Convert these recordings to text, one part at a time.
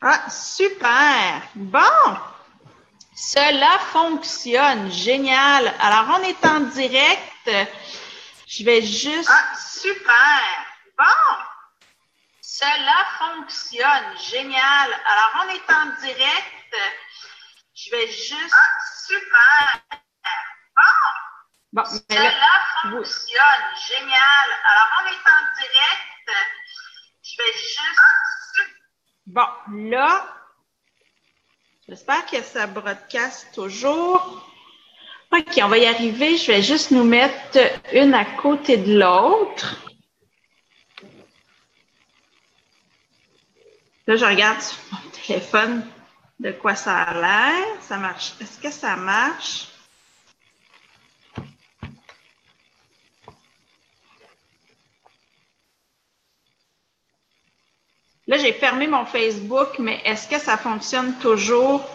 Ah, super! Bon, cela fonctionne. Génial. Alors, on est en direct. Je vais juste… Ah, super! Bon, cela fonctionne. Génial. Alors, on est en direct. Je vais juste… Ah, super! Bon, mais là, cela fonctionne. Génial. Alors, on est en direct. Je vais juste… Bon, là… J'espère que ça broadcast toujours. OK, on va y arriver. Je vais juste nous mettre une à côté de l'autre. Là, je regarde sur mon téléphone de quoi ça a l'air. Ça marche. Est-ce que ça marche? Là, j'ai fermé mon Facebook, mais est-ce que ça fonctionne toujours?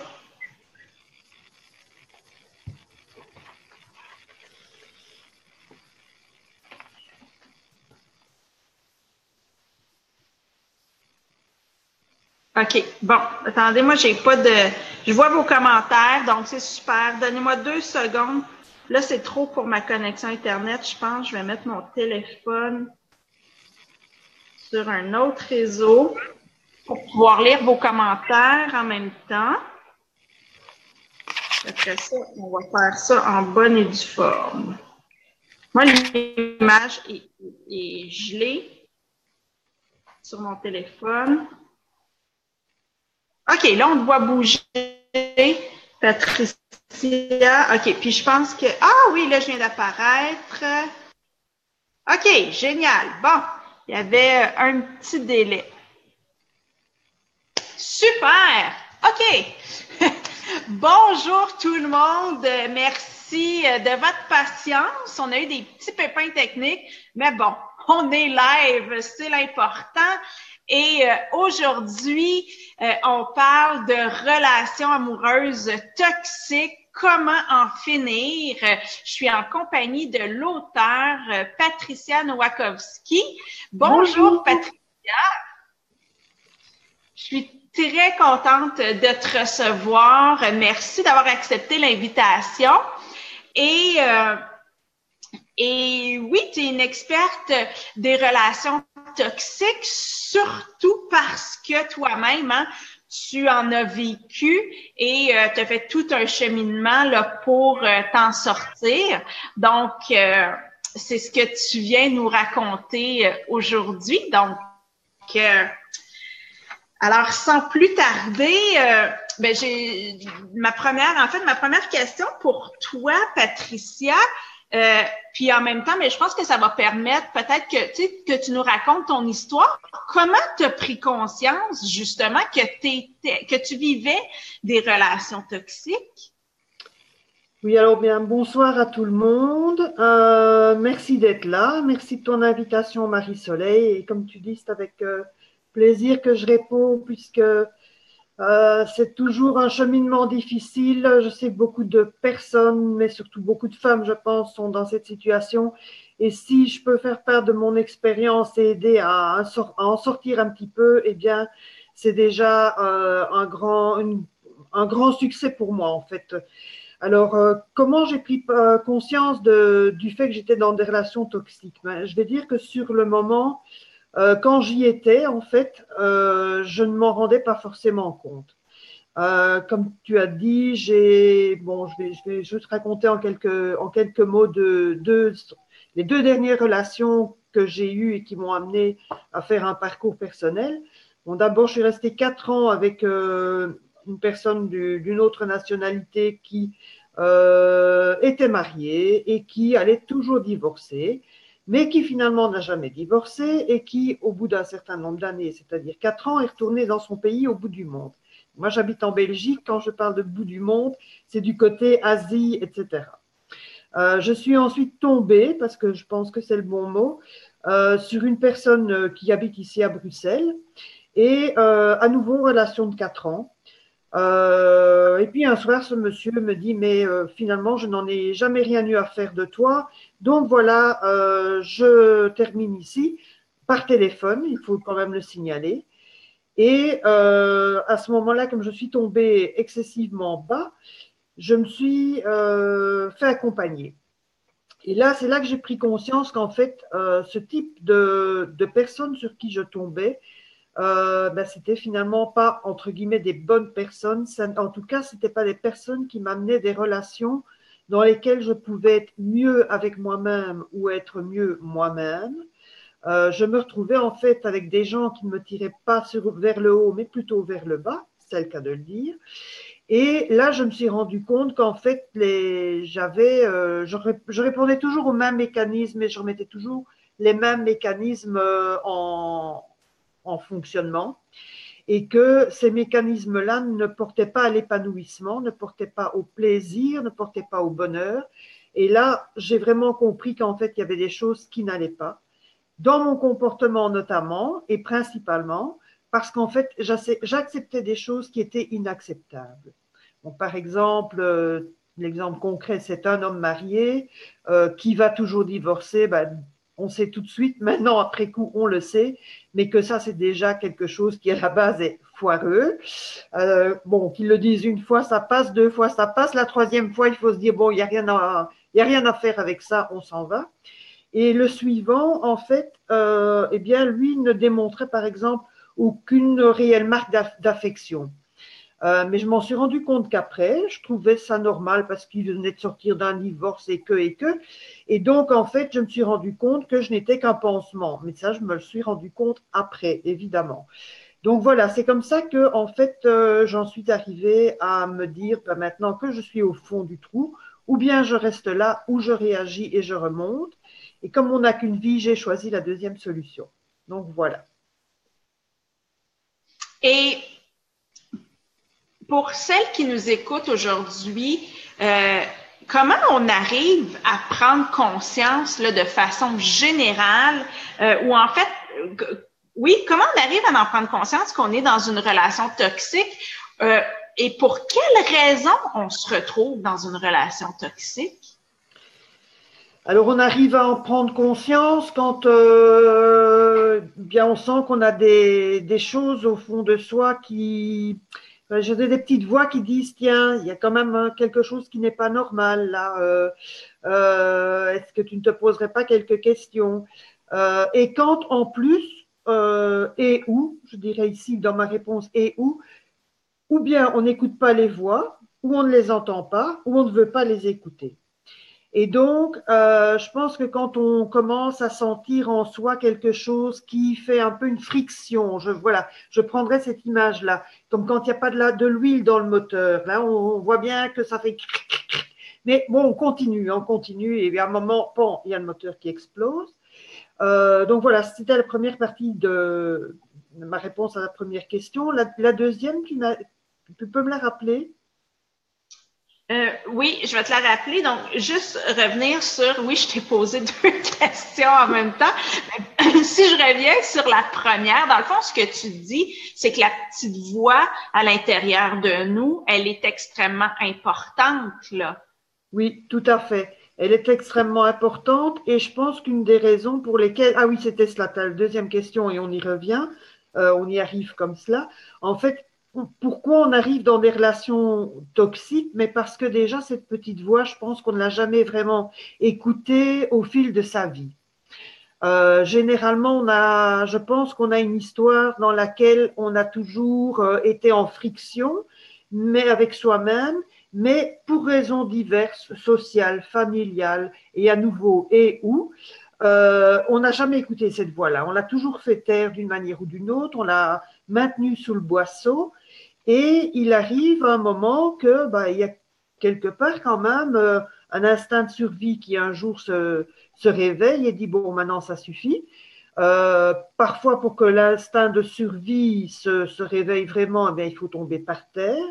OK. Bon, attendez, moi, j'ai pas de… Je vois vos commentaires, donc c'est super. Donnez-moi 2 secondes. Là, c'est trop pour ma connexion Internet, je pense. Je vais mettre mon téléphone sur un autre réseau pour pouvoir lire vos commentaires en même temps. Après ça, on va faire ça en bonne et due forme. Moi, l'image est gelée sur mon téléphone. OK, là, on te voit bouger. Patricia. OK, puis je pense que… Ah oui, là, je viens d'apparaître. OK, génial. Bon, il y avait un petit délai. Super! OK. Bonjour tout le monde. Merci de votre patience. On a eu des petits pépins techniques, mais bon, on est live, c'est l'important. Et aujourd'hui, on parle de relations amoureuses toxiques. Comment en finir? Je suis en compagnie de l'auteure Patricia Nowakowski. Bonjour Patricia. Je suis très contente de te recevoir. Merci d'avoir accepté l'invitation. Et oui, tu es une experte des relations toxiques, surtout parce que toi-même, hein, tu en as vécu et tu as fait tout un cheminement là, pour t'en sortir. Donc, c'est ce que tu viens nous raconter aujourd'hui. Donc, alors, sans plus tarder, j'ai ma première question pour toi, Patricia. Puis en même temps, mais je pense que ça va permettre peut-être que tu nous racontes ton histoire. Comment tu as pris conscience justement que tu vivais des relations toxiques? Oui, alors bien, bonsoir à tout le monde. Merci d'être là. Merci de ton invitation, Marie-Soleil. Et comme tu dis, c'est avec plaisir que je réponds puisque c'est toujours un cheminement difficile. Je sais que beaucoup de personnes, mais surtout beaucoup de femmes, je pense, sont dans cette situation. Et si je peux faire part de mon expérience et aider à en sortir un petit peu, eh bien, c'est déjà un grand succès pour moi, en fait. Alors, comment j'ai pris conscience du fait que j'étais dans des relations toxiques? Ben, je vais dire que sur le moment, quand j'y étais, en fait, je ne m'en rendais pas forcément compte. Comme tu as dit, je vais juste raconter en quelques mots les 2 dernières relations que j'ai eues et qui m'ont amené à faire un parcours personnel. Bon, d'abord, je suis restée 4 ans avec une personne d'une autre nationalité qui était mariée et qui allait toujours divorcer, mais qui finalement n'a jamais divorcé et qui, au bout d'un certain nombre d'années, c'est-à-dire 4 ans, est retournée dans son pays au bout du monde. Moi, j'habite en Belgique. Quand je parle de bout du monde, c'est du côté Asie, etc. Je suis ensuite tombée, parce que je pense que c'est le bon mot, sur une personne qui habite ici à Bruxelles et à nouveau relation de 4 ans. Et puis un soir, ce monsieur me dit, mais finalement, je n'en ai jamais rien eu à faire de toi. Donc voilà, je termine ici par téléphone, il faut quand même le signaler. Et à ce moment-là, comme je suis tombée excessivement bas, je me suis fait accompagner. Et là, c'est là que j'ai pris conscience qu'en fait, ce type de personnes sur qui je tombais, ben, c'était finalement pas, entre guillemets, des bonnes personnes. En tout cas, c'était pas des personnes qui m'amenaient des relations dans lesquelles je pouvais être mieux avec moi-même ou être mieux moi-même. Je me retrouvais en fait avec des gens qui ne me tiraient pas vers le haut, mais plutôt vers le bas, c'est le cas de le dire. Et là, je me suis rendu compte qu'en fait, je répondais toujours aux mêmes mécanismes et je remettais toujours les mêmes mécanismes en fonctionnement et que ces mécanismes-là ne portaient pas à l'épanouissement, ne portaient pas au plaisir, ne portaient pas au bonheur. Et là, j'ai vraiment compris qu'en fait, il y avait des choses qui n'allaient pas, dans mon comportement notamment et principalement, parce qu'en fait, j'acceptais des choses qui étaient inacceptables. Donc, par exemple, l'exemple concret, c'est un homme marié qui va toujours divorcer. Ben, on sait tout de suite, maintenant après coup, on le sait, mais que ça, c'est déjà quelque chose qui à la base est foireux. Bon, qu'ils le disent une fois, ça passe, deux fois, ça passe, la troisième fois, il faut se dire, bon, il n'y a rien à faire avec ça, on s'en va. Et le suivant, en fait, eh bien, lui ne démontrait par exemple aucune réelle marque d'affection. Mais je m'en suis rendu compte qu'après, je trouvais ça normal parce qu'il venait de sortir d'un divorce et que, et que. Et donc, en fait, je me suis rendu compte que je n'étais qu'un pansement. Mais ça, je me le suis rendu compte après, évidemment. Donc voilà, c'est comme ça que, en fait, j'en suis arrivée à me dire, ben, maintenant que je suis au fond du trou, ou bien je reste là, ou je réagis et je remonte. Et comme on n'a qu'une vie, j'ai choisi la deuxième solution. Donc voilà. Et pour celles qui nous écoutent aujourd'hui, comment on arrive à prendre conscience là, de façon générale, ou en fait, oui, comment on arrive à en prendre conscience qu'on est dans une relation toxique et pour quelles raisons on se retrouve dans une relation toxique? Alors, on arrive à en prendre conscience quand bien on sent qu'on a des choses au fond de soi qui. J'ai des petites voix qui disent, tiens, il y a quand même quelque chose qui n'est pas normal là. Est-ce que tu ne te poserais pas quelques questions? Et quand en plus, et où, je dirais ici dans ma réponse, et ou bien on n'écoute pas les voix, ou on ne les entend pas, ou on ne veut pas les écouter. Et donc, je pense que quand on commence à sentir en soi quelque chose qui fait un peu une friction, voilà, je prendrais cette image-là, comme quand il n'y a pas de l'huile dans le moteur. Là, on voit bien que ça fait. Mais bon, on continue, et à un moment, bon, il y a le moteur qui explose. Donc voilà, c'était la première partie de ma réponse à la première question. La deuxième, tu peux me la rappeler? Oui, je vais te la rappeler. Donc, juste revenir sur, oui, je t'ai posé deux questions en même temps. Mais, si je reviens sur la première, dans le fond, ce que tu dis, c'est que la petite voix à l'intérieur de nous, elle est extrêmement importante, là. Oui, tout à fait. Elle est extrêmement importante et je pense qu'une des raisons pour lesquelles, ah oui, c'était cela, ta deuxième question et on y revient, on y arrive comme cela. En fait, pourquoi on arrive dans des relations toxiques? Mais parce que déjà, cette petite voix, je pense qu'on ne l'a jamais vraiment écoutée au fil de sa vie. Généralement, je pense qu'on a une histoire dans laquelle on a toujours été en friction, mais avec soi-même, mais pour raisons diverses, sociales, familiales, et à nouveau, et où, on n'a jamais écouté cette voix-là. On l'a toujours fait taire d'une manière ou d'une autre, on l'a maintenue sous le boisseau, et il arrive un moment que, bah, il y a quelque part quand même un instinct de survie qui un jour se réveille et dit bon, maintenant ça suffit. Parfois, pour que l'instinct de survie se réveille vraiment, eh bien, il faut tomber par terre.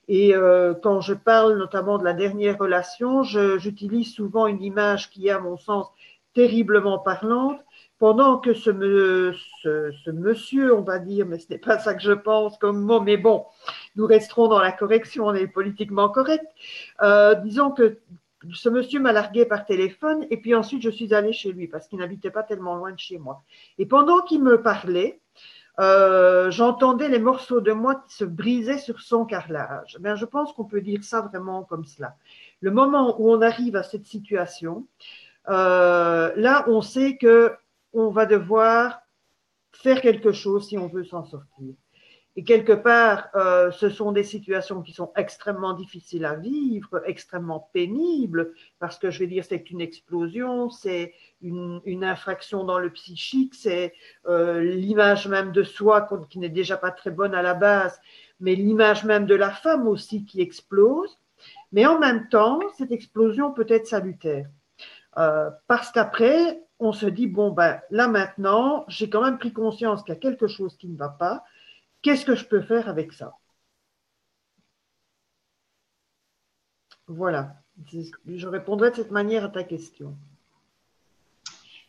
Et quand je parle notamment de la dernière relation, j'utilise souvent une image qui est, à mon sens, terriblement parlante. Pendant que ce monsieur, on va dire, mais ce n'est pas ça que je pense comme mot, mais bon, nous resterons dans la correction, on est politiquement correct. Disons que ce monsieur m'a largué par téléphone et puis ensuite je suis allée chez lui parce qu'il n'habitait pas tellement loin de chez moi. Et pendant qu'il me parlait, j'entendais les morceaux de moi qui se brisaient sur son carrelage. Ben, je pense qu'on peut dire ça vraiment comme cela. Le moment où on arrive à cette situation, là, on sait qu'on va devoir faire quelque chose si on veut s'en sortir. Et quelque part, ce sont des situations qui sont extrêmement difficiles à vivre, extrêmement pénibles, parce que je vais dire, c'est une explosion, c'est une infraction dans le psychique, c'est l'image même de soi qui n'est déjà pas très bonne à la base, mais l'image même de la femme aussi qui explose. Mais en même temps, cette explosion peut être salutaire. Parce qu'après, on se dit, bon, ben, là maintenant, j'ai quand même pris conscience qu'il y a quelque chose qui ne va pas. Qu'est-ce que je peux faire avec ça? Voilà. Je répondrai de cette manière à ta question.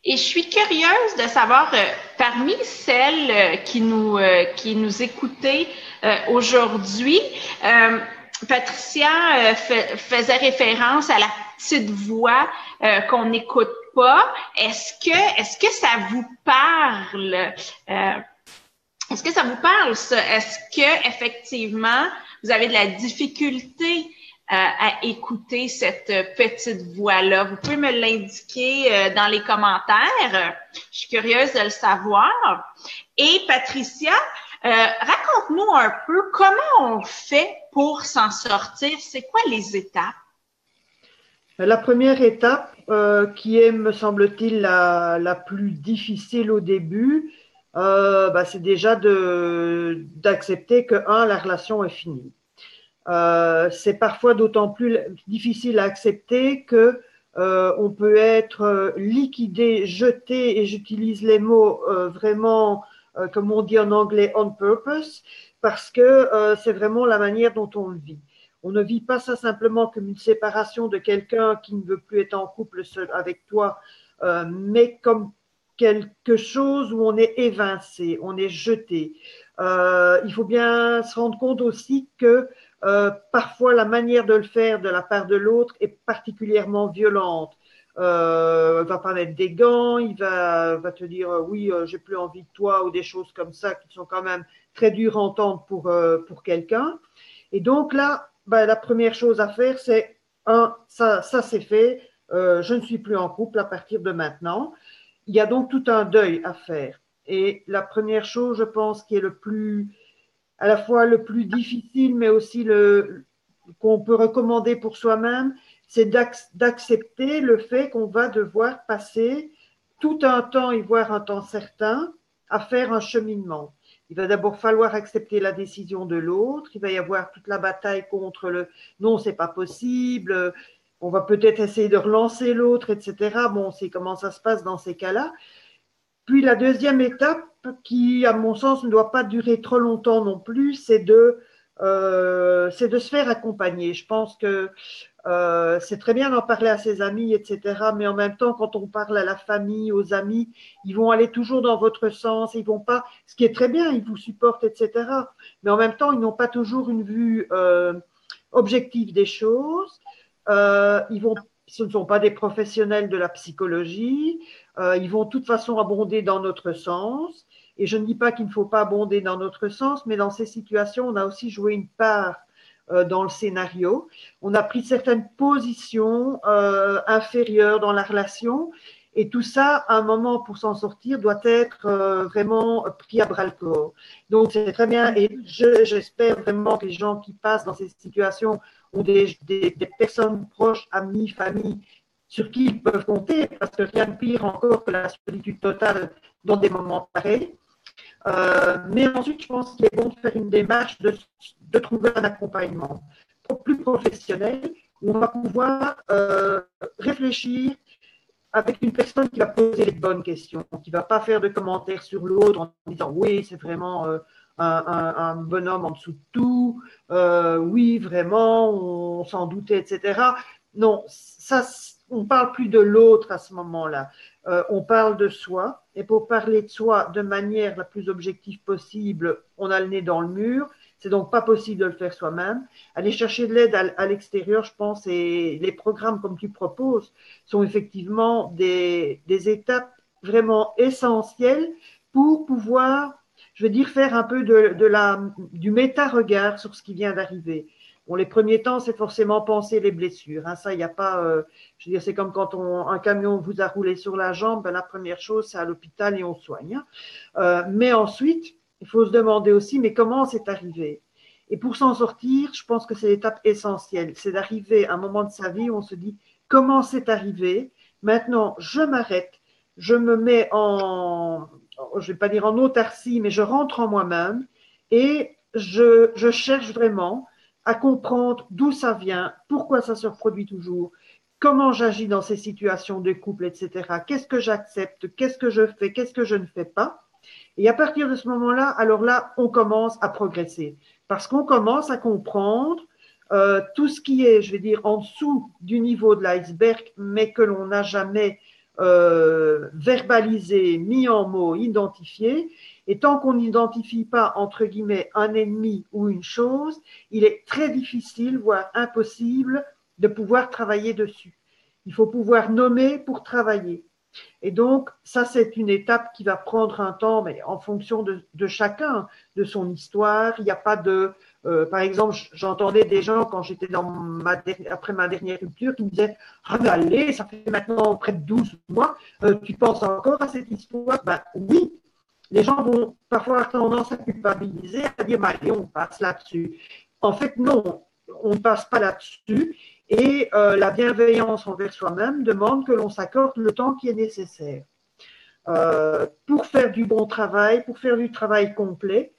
Et je suis curieuse de savoir, parmi celles qui nous écoutaient aujourd'hui, Patricia faisait référence à la petite voix qu'on n'écoute pas. Est-ce que ça vous parle? Est-ce que ça vous parle, ça? Est-ce que effectivement vous avez de la difficulté à écouter cette petite voix-là? Vous pouvez me l'indiquer dans les commentaires. Je suis curieuse de le savoir. Et Patricia, raconte-nous un peu comment on fait pour s'en sortir. C'est quoi les étapes? La première étape, qui est, me semble-t-il, la plus difficile au début, bah, c'est déjà d'accepter que, la relation est finie. C'est parfois d'autant plus difficile à accepter que on peut être liquidé, jeté, et j'utilise les mots vraiment, comme on dit en anglais, on purpose, parce que c'est vraiment la manière dont on le vit. On ne vit pas ça simplement comme une séparation de quelqu'un qui ne veut plus être en couple seul avec toi, mais comme quelque chose où on est évincé, on est jeté. Il faut bien se rendre compte aussi que parfois, la manière de le faire de la part de l'autre est particulièrement violente. Il va pas mettre des gants, il va te dire oui, j'ai plus envie de toi, ou des choses comme ça qui sont quand même très dures à entendre pour quelqu'un. Et donc là, ben, la première chose à faire, c'est ça c'est fait, je ne suis plus en couple à partir de maintenant. Il y a donc tout un deuil à faire. Et la première chose, je pense, qui est à la fois le plus difficile, mais aussi qu'on peut recommander pour soi-même, c'est d'accepter le fait qu'on va devoir passer tout un temps, y voir un temps certain, à faire un cheminement. Il va d'abord falloir accepter la décision de l'autre, il va y avoir toute la bataille contre le non, c'est pas possible, on va peut-être essayer de relancer l'autre, etc. Bon, on sait comment ça se passe dans ces cas-là. Puis la deuxième étape, qui à mon sens ne doit pas durer trop longtemps non plus, c'est de se faire accompagner. Je pense que c'est très bien d'en parler à ses amis, etc. Mais en même temps, quand on parle à la famille, aux amis, ils vont aller toujours dans votre sens. Ils vont pas, ce qui est très bien, ils vous supportent, etc. Mais en même temps, ils n'ont pas toujours une vue objective des choses. Ce ne sont pas des professionnels de la psychologie. Ils vont de toute façon abonder dans notre sens. Et je ne dis pas qu'il ne faut pas abonder dans notre sens, mais dans ces situations, on a aussi joué une part dans le scénario. On a pris certaines positions inférieures dans la relation. Et tout ça, à un moment pour s'en sortir, doit être vraiment pris à bras le corps. Donc, c'est très bien. Et j'espère vraiment que les gens qui passent dans ces situations ont des personnes proches, amis, familles, sur qui ils peuvent compter, parce que rien de pire encore que la solitude totale dans des moments pareils. Mais ensuite, je pense qu'il est bon de faire une démarche de trouver un accompagnement plus professionnel où on va pouvoir réfléchir avec une personne qui va poser les bonnes questions, qui ne va pas faire de commentaires sur l'autre en disant oui, c'est vraiment un bonhomme en dessous de tout, oui, vraiment, on s'en doutait, etc. Non, ça, on ne parle plus de l'autre à ce moment-là. On parle de soi. Et pour parler de soi de manière la plus objective possible, on a le nez dans le mur. C'est donc pas possible de le faire soi-même. Aller chercher de l'aide à l'extérieur, je pense, et les programmes comme tu proposes sont effectivement des étapes vraiment essentielles pour pouvoir je veux dire, faire un peu du méta-regard sur ce qui vient d'arriver. Bon, les premiers temps, c'est forcément penser les blessures. Hein, ça, il n'y a pas. Je veux dire, c'est comme quand un camion vous a roulé sur la jambe. Ben, la première chose, c'est à l'hôpital et on soigne. Hein. Mais ensuite, il faut se demander aussi, mais comment c'est arrivé? Et pour s'en sortir, je pense que c'est l'étape essentielle. C'est d'arriver à un moment de sa vie où on se dit comment c'est arrivé. Maintenant, je m'arrête, je me mets je ne vais pas dire en autarcie, mais je rentre en moi-même et je cherche vraiment à comprendre d'où ça vient, pourquoi ça se reproduit toujours, comment j'agis dans ces situations de couple, etc. Qu'est-ce que j'accepte, qu'est-ce que je fais, qu'est-ce que je ne fais pas. Et à partir de ce moment-là, alors là, on commence à progresser parce qu'on commence à comprendre tout ce qui est, je vais dire, en dessous du niveau de l'iceberg, mais que l'on n'a jamais verbalisé, mis en mots, identifié. Et tant qu'on n'identifie pas, entre guillemets, un ennemi ou une chose, il est très difficile, voire impossible, de pouvoir travailler dessus. Il faut pouvoir nommer pour travailler. Et donc, ça, c'est une étape qui va prendre un temps, mais en fonction de chacun, de son histoire. Il n'y a pas de… par exemple, j'entendais des gens, quand j'étais après ma dernière rupture, qui me disaient « Ah, mais allez, ça fait maintenant près de 12 mois, tu penses encore à cette histoire ?» Ben oui, les gens vont parfois avoir tendance à culpabiliser, à dire « Allez, on passe là-dessus ». En fait, non, on ne passe pas là-dessus. Et la bienveillance envers soi-même demande que l'on s'accorde le temps qui est nécessaire pour faire du bon travail, pour faire du travail complet.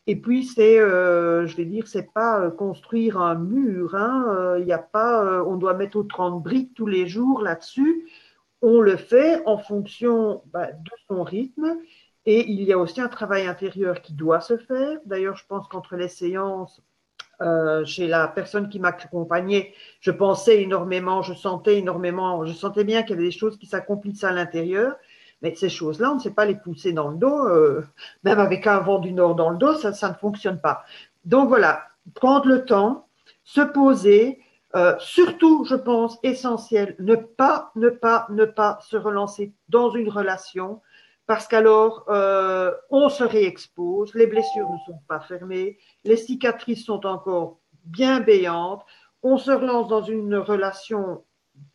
Et puis, je vais dire, c'est pas construire un mur. Hein, y a pas, on doit mettre autant de briques tous les jours là-dessus. On le fait en fonction de son rythme. Et il y a aussi un travail intérieur qui doit se faire. D'ailleurs, je pense qu'entre les séances, chez la personne qui m'accompagnait, je pensais énormément, je sentais énormément, je sentais bien qu'il y avait des choses qui s'accomplissent à l'intérieur, mais ces choses-là, on ne sait pas les pousser dans le dos, même avec un vent du nord dans le dos, ça ne fonctionne pas. Donc voilà, prendre le temps, se poser, surtout, je pense, essentiel, ne pas se relancer dans une relation, parce qu'alors, on se réexpose, les blessures ne sont pas fermées, les cicatrices sont encore bien béantes, on se relance dans une relation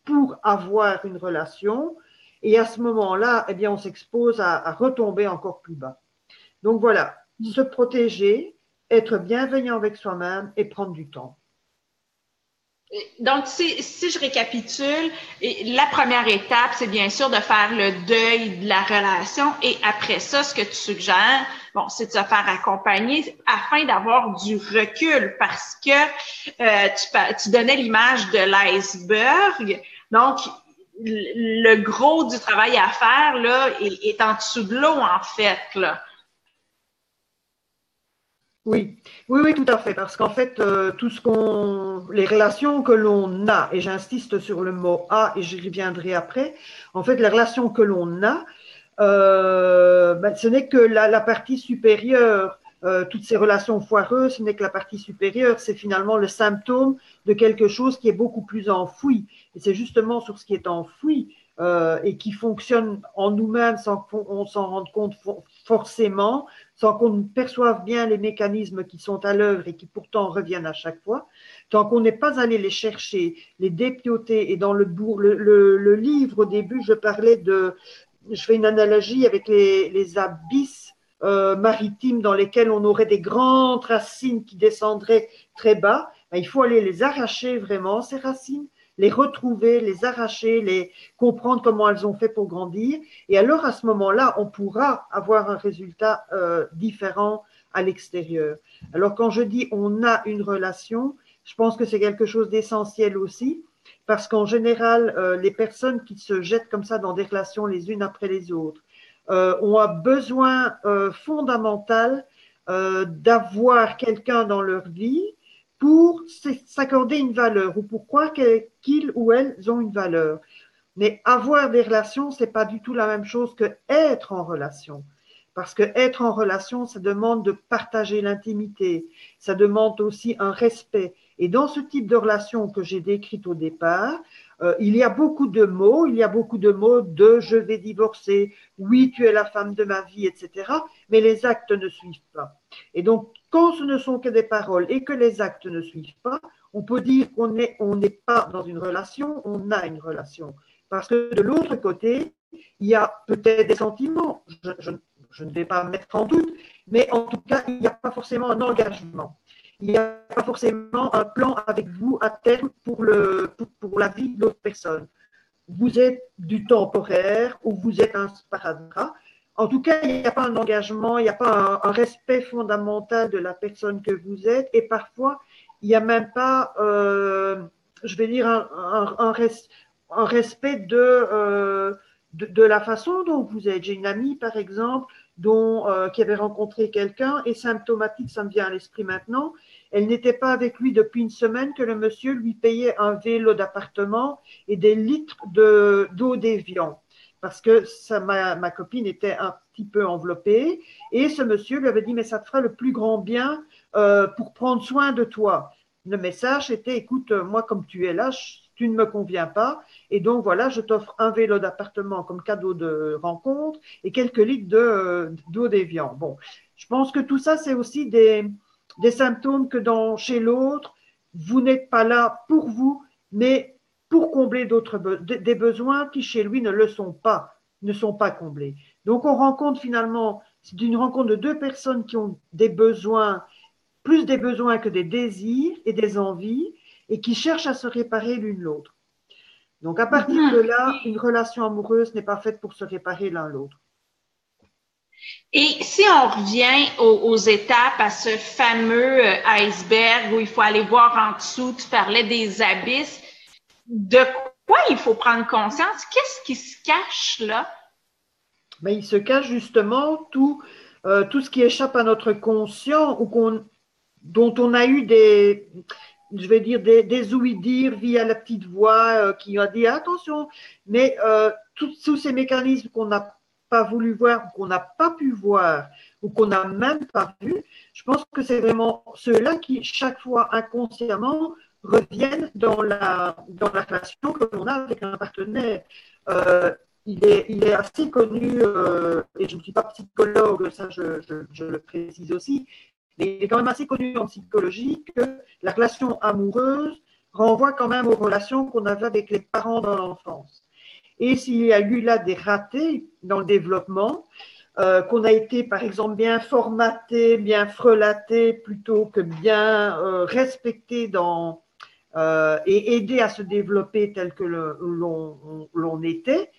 pour avoir une relation, et à ce moment-là, eh bien, on s'expose à retomber encore plus bas. Donc voilà, se protéger, être bienveillant avec soi-même et prendre du temps. Donc, si je récapitule, la première étape, c'est bien sûr de faire le deuil de la relation et après ça, ce que tu suggères, bon, c'est de se faire accompagner afin d'avoir du recul parce que tu donnais l'image de l'iceberg. Donc, le gros du travail à faire, là, est en dessous de l'eau, en fait, là. Oui, tout à fait, parce qu'en fait, les relations que l'on a, et j'insiste sur le mot a, et j'y reviendrai après, en fait, les relations que l'on a, ce n'est que la partie supérieure. Toutes ces relations foireuses, ce n'est que la partie supérieure, c'est finalement le symptôme de quelque chose qui est beaucoup plus enfoui. Et c'est justement sur ce qui est enfoui et qui fonctionne en nous-mêmes sans qu'on s'en rende compte forcément, sans qu'on perçoive bien les mécanismes qui sont à l'œuvre et qui pourtant reviennent à chaque fois, tant qu'on n'est pas allé les chercher, les dépioter. Et dans le livre, au début, je fais une analogie avec les abysses maritimes dans lesquels on aurait des grandes racines qui descendraient très bas. Il faut aller les arracher vraiment, ces racines, les retrouver, les arracher, comprendre comment elles ont fait pour grandir. Et alors, à ce moment-là, on pourra avoir un résultat différent à l'extérieur. Alors, quand je dis on a une relation, je pense que c'est quelque chose d'essentiel aussi, parce qu'en général, les personnes qui se jettent comme ça dans des relations les unes après les autres ont un besoin fondamental d'avoir quelqu'un dans leur vie pour s'accorder une valeur ou pour croire qu'ils ou elles ont une valeur. Mais avoir des relations, c'est pas du tout la même chose que être en relation. Parce que être en relation, ça demande de partager l'intimité, ça demande aussi un respect. Et dans ce type de relation que j'ai décrite au départ, Il y a beaucoup de mots, il y a beaucoup de mots de je vais divorcer, oui, tu es la femme de ma vie, etc. Mais les actes ne suivent pas. Et donc, quand ce ne sont que des paroles et que les actes ne suivent pas, on peut dire qu'on n'est pas dans une relation, on a une relation. Parce que de l'autre côté, il y a peut-être des sentiments, je ne vais pas mettre en doute, mais en tout cas, il n'y a pas forcément un engagement. Il n'y a pas forcément un plan avec vous à terme pour la vie de l'autre personne. Vous êtes du temporaire ou vous êtes un sparadrap. En tout cas, il n'y a pas un engagement, il n'y a pas un respect fondamental de la personne que vous êtes. Et parfois, il n'y a même pas, je vais dire, un respect de la façon dont vous êtes. J'ai une amie, par exemple, qui avait rencontré quelqu'un, et symptomatique, ça me vient à l'esprit maintenant, elle n'était pas avec lui depuis une semaine que le monsieur lui payait un vélo d'appartement et des litres d'eau déviant. Parce que ma copine était un petit peu enveloppée et ce monsieur lui avait dit mais ça te fera le plus grand bien pour prendre soin de toi. Le message était écoute, moi comme tu es là, tu ne me conviens pas et donc voilà, je t'offre un vélo d'appartement comme cadeau de rencontre et quelques litres d'eau déviant. Bon, je pense que tout ça c'est aussi des symptômes que chez l'autre, vous n'êtes pas là pour vous, mais pour combler des besoins qui chez lui ne sont pas comblés. Donc on rencontre finalement, c'est une rencontre de deux personnes qui ont des besoins, plus des besoins que des désirs et des envies, et qui cherchent à se réparer l'une l'autre. Donc à partir de là, une relation amoureuse n'est pas faite pour se réparer l'un l'autre. Et si on revient aux étapes, à ce fameux iceberg où il faut aller voir en dessous, tu parlais des abysses, de quoi il faut prendre conscience? Qu'est-ce qui se cache là? Mais il se cache justement tout ce qui échappe à notre conscient ou dont on a eu je vais dire, des ouïs-dire via la petite voix qui a dit attention, mais tous ces mécanismes qu'on n'a pas voulu voir, qu'on n'a pas pu voir, ou qu'on n'a même pas vu, je pense que c'est vraiment ceux-là qui, chaque fois inconsciemment, reviennent dans la relation que l'on a avec un partenaire. Il est assez connu, et je ne suis pas psychologue, ça je le précise aussi, mais il est quand même assez connu en psychologie que la relation amoureuse renvoie quand même aux relations qu'on avait avec les parents dans l'enfance. Et s'il y a eu là des ratés dans le développement, qu'on a été par exemple bien formaté, bien frelaté, plutôt que bien respecté et aidé à se développer tel que l'on était,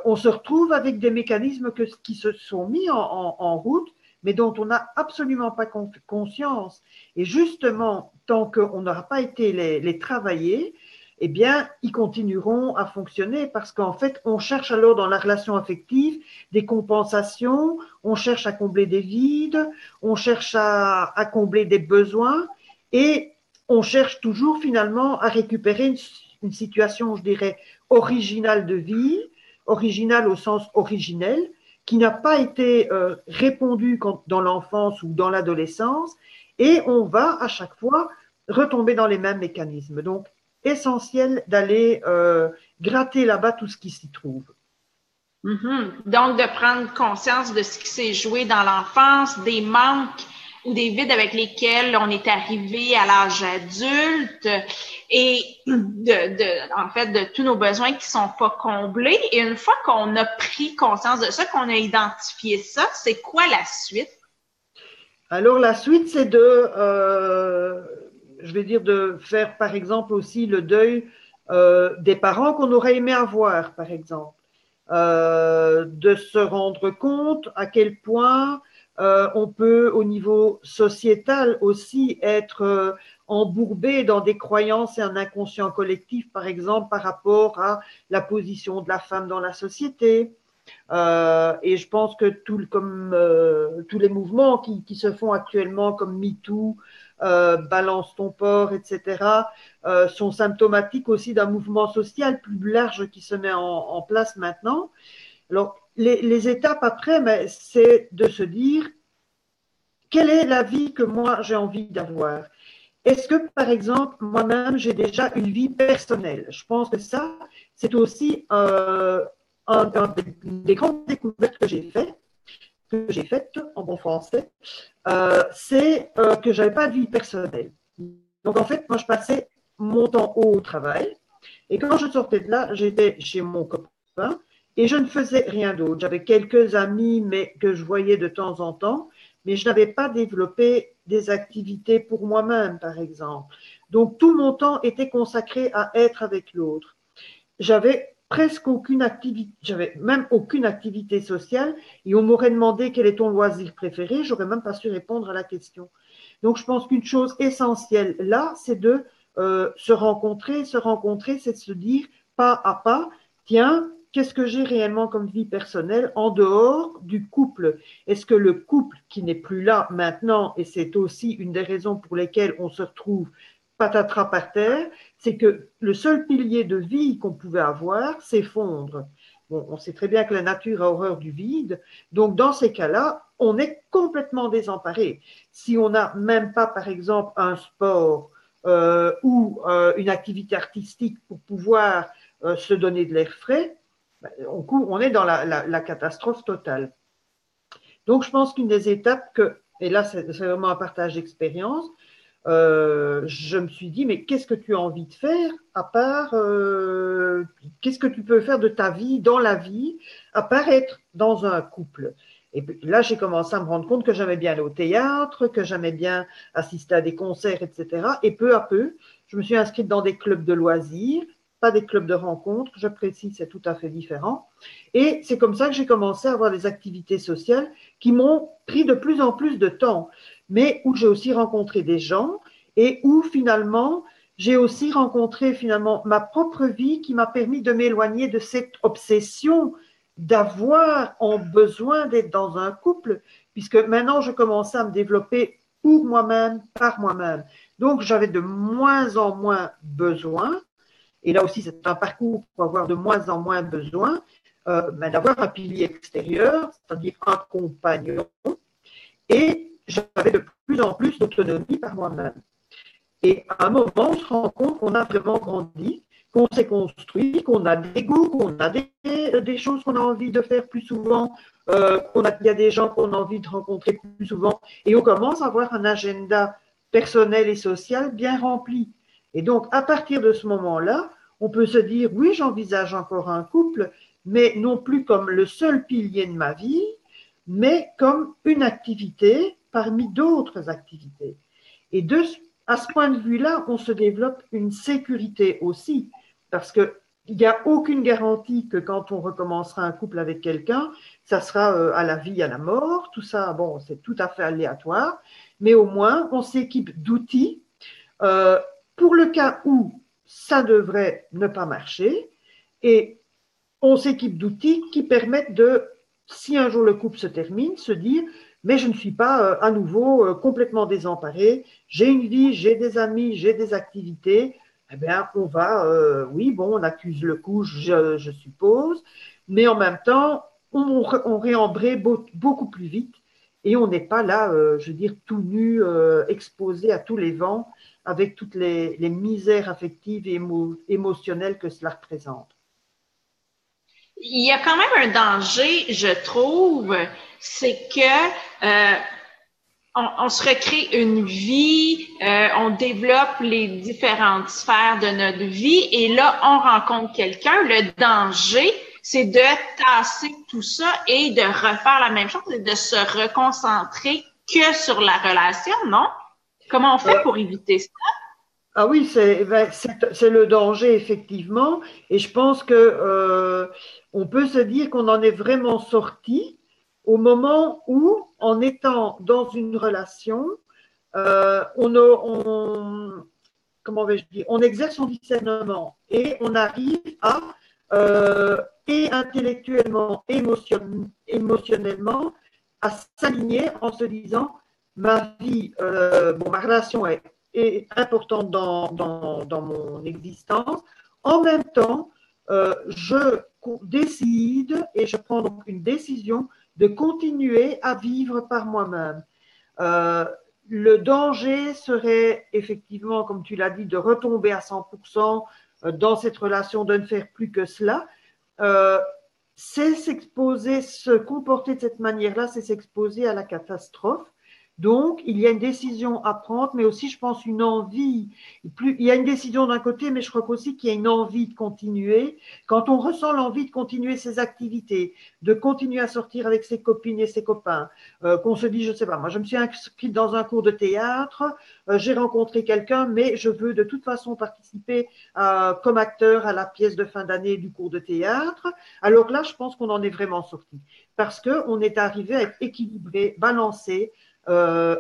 on se retrouve avec des mécanismes qui se sont mis en route, mais dont on n'a absolument pas conscience. Et justement, tant qu'on n'aura pas été les travailler, eh bien, ils continueront à fonctionner parce qu'en fait, on cherche alors dans la relation affective des compensations, on cherche à combler des vides, on cherche à combler des besoins et on cherche toujours finalement à récupérer une situation, je dirais, originale de vie, originale au sens originel, qui n'a pas été répondue dans l'enfance ou dans l'adolescence, et on va à chaque fois retomber dans les mêmes mécanismes. Donc, essentiel d'aller gratter là-bas tout ce qui s'y trouve. Donc, de prendre conscience de ce qui s'est joué dans l'enfance, des manques ou des vides avec lesquels on est arrivé à l'âge adulte et en fait, de tous nos besoins qui sont pas comblés. Et une fois qu'on a pris conscience de ça, qu'on a identifié ça, c'est quoi la suite? Alors, la suite, c'est je vais dire, de faire, par exemple, aussi le deuil des parents qu'on aurait aimé avoir, par exemple. De se rendre compte à quel point on peut, au niveau sociétal aussi, être embourbé dans des croyances et un inconscient collectif, par exemple, par rapport à la position de la femme dans la société. Et je pense que comme tous les mouvements qui se font actuellement, comme MeToo, Balance ton porc, etc., sont symptomatiques aussi d'un mouvement social plus large qui se met en place maintenant. Alors, les étapes après, c'est de se dire quelle est la vie que moi j'ai envie d'avoir. est-ce que, par exemple, moi-même, j'ai déjà une vie personnelle? Je pense que ça, c'est aussi un des grandes découvertes que j'ai faites en bon français, c'est que je n'avais pas de vie personnelle. Donc, en fait, moi, je passais mon temps au travail. Et quand je sortais de là, j'étais chez mon copain et je ne faisais rien d'autre. J'avais quelques amis mais que je voyais de temps en temps, mais je n'avais pas développé des activités pour moi-même, par exemple. Donc, tout mon temps était consacré à être avec l'autre. J'avais presque aucune activité, j'avais même aucune activité sociale et on m'aurait demandé quel est ton loisir préféré, j'aurais même pas su répondre à la question. Donc, je pense qu'une chose essentielle là, c'est de se rencontrer, c'est de se dire pas à pas, tiens, qu'est-ce que j'ai réellement comme vie personnelle en dehors du couple? Est-ce que le couple qui n'est plus là maintenant, et c'est aussi une des raisons pour lesquelles on se retrouve patatras par terre, c'est que le seul pilier de vie qu'on pouvait avoir s'effondre. Bon, on sait très bien que la nature a horreur du vide, donc dans ces cas-là, on est complètement désemparé. Si on n'a même pas, par exemple, un sport ou une activité artistique pour pouvoir se donner de l'air frais, on est dans la catastrophe totale. Donc, je pense qu'une des étapes et là, c'est vraiment un partage d'expérience, je me suis dit, mais qu'est-ce que tu as envie de faire à part, qu'est-ce que tu peux faire de ta vie, dans la vie, à part être dans un couple? Et puis là, j'ai commencé à me rendre compte que j'aimais bien aller au théâtre, que j'aimais bien assister à des concerts, etc. Et peu à peu, je me suis inscrite dans des clubs de loisirs, pas des clubs de rencontres, je précise, c'est tout à fait différent. Et c'est comme ça que j'ai commencé à avoir des activités sociales qui m'ont pris de plus en plus de temps, mais où j'ai aussi rencontré des gens et où finalement, j'ai aussi rencontré finalement ma propre vie qui m'a permis de m'éloigner de cette obsession d'avoir en besoin d'être dans un couple, puisque maintenant je commençais à me développer pour moi-même, par moi-même. Donc j'avais de moins en moins besoin, et là aussi c'est un parcours pour avoir de moins en moins besoin, d'avoir un pilier extérieur, c'est-à-dire un compagnon, et j'avais de plus en plus d'autonomie par moi-même. Et à un moment, on se rend compte qu'on a vraiment grandi, qu'on s'est construit, qu'on a des goûts, qu'on a des choses qu'on a envie de faire plus souvent, il y a des gens qu'on a envie de rencontrer plus souvent, et on commence à avoir un agenda personnel et social bien rempli. Et donc, à partir de ce moment-là, on peut se dire, oui, j'envisage encore un couple, mais non plus comme le seul pilier de ma vie, mais comme une activité parmi d'autres activités. Et à ce point de vue-là, on se développe une sécurité aussi, parce qu'il n'y a aucune garantie que quand on recommencera un couple avec quelqu'un, ça sera à la vie, à la mort. Tout ça, bon, c'est tout à fait aléatoire, mais au moins, on s'équipe d'outils pour le cas où ça devrait ne pas marcher, et on s'équipe d'outils qui permettent de, si un jour le couple se termine, se dire, mais je ne suis pas à nouveau complètement désemparé, j'ai une vie, j'ai des amis, j'ai des activités, eh bien, on va, oui, bon, on accuse le coup, je suppose, mais en même temps, on réembraye beaucoup plus vite et on n'est pas là, je veux dire, tout nu, exposé à tous les vents, avec toutes les misères affectives et émotionnelles que cela représente. Il y a quand même un danger, je trouve, c'est que on se recrée une vie, on développe les différentes sphères de notre vie et là, on rencontre quelqu'un. Le danger, c'est de tasser tout ça et de refaire la même chose et de se reconcentrer que sur la relation, non? Comment on fait pour éviter ça? Ah oui, c'est le danger, effectivement. Et je pense que on peut se dire qu'on en est vraiment sorti au moment où, en étant dans une relation, comment vais-je dire, on exerce son discernement et on arrive à, et intellectuellement, émotionnellement, à s'aligner en se disant, ma vie, ma relation est importante dans mon existence. En même temps, je décide et je prends donc une décision de continuer à vivre par moi-même. le danger serait effectivement, comme tu l'as dit, de retomber à 100% dans cette relation, de ne faire plus que cela. C'est s'exposer, se comporter de cette manière-là, c'est s'exposer à la catastrophe. Donc, il y a une décision à prendre, mais aussi, je pense, une envie. Il y a une décision d'un côté, mais je crois aussi qu'il y a une envie de continuer. Quand on ressent l'envie de continuer ses activités, de continuer à sortir avec ses copines et ses copains, qu'on se dit, je ne sais pas, moi, je me suis inscrite dans un cours de théâtre, j'ai rencontré quelqu'un, mais je veux de toute façon participer comme acteur à la pièce de fin d'année du cours de théâtre. Alors là, je pense qu'on en est vraiment sorti parce qu'on est arrivé à être équilibré, balancé,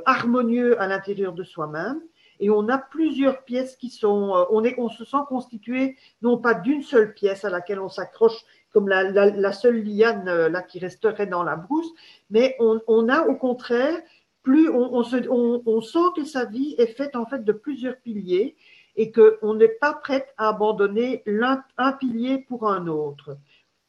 harmonieux à l'intérieur de soi-même. Et on a plusieurs pièces qui sont, on se sent constitué non pas d'une seule pièce à laquelle on s'accroche comme la seule liane là qui resterait dans la brousse, mais on a au contraire plus, on sent que sa vie est faite en fait de plusieurs piliers et qu'on n'est pas prête à abandonner un pilier pour un autre.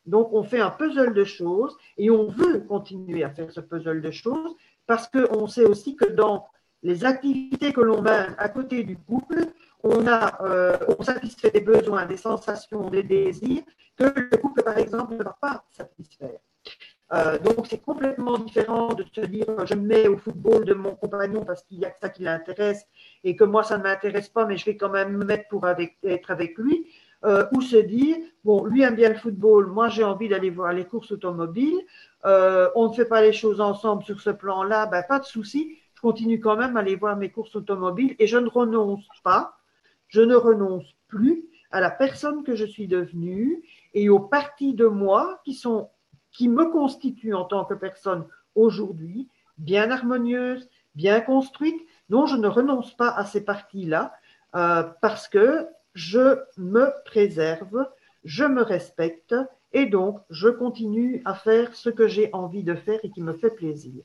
Donc, on fait un puzzle de choses et on veut continuer à faire ce puzzle de choses parce qu'on sait aussi que dans les activités que l'on mène à côté du couple, on satisfait des besoins, des sensations, des désirs que le couple, par exemple, ne va pas satisfaire. Donc, c'est complètement différent de se dire je me mets au football de mon compagnon parce qu'il y a que ça qui l'intéresse et que moi, ça ne m'intéresse pas, mais je vais quand même me mettre pour être avec lui. Ou se dire, bon, lui aime bien le football, moi j'ai envie d'aller voir les courses automobiles, on ne fait pas les choses ensemble sur ce plan-là, ben, pas de souci, je continue quand même à aller voir mes courses automobiles et je ne renonce pas, je ne renonce plus à la personne que je suis devenue et aux parties de moi qui me constituent en tant que personne aujourd'hui, bien harmonieuse, bien construite. Non, je ne renonce pas à ces parties-là parce que je me préserve, je me respecte et donc je continue à faire ce que j'ai envie de faire et qui me fait plaisir.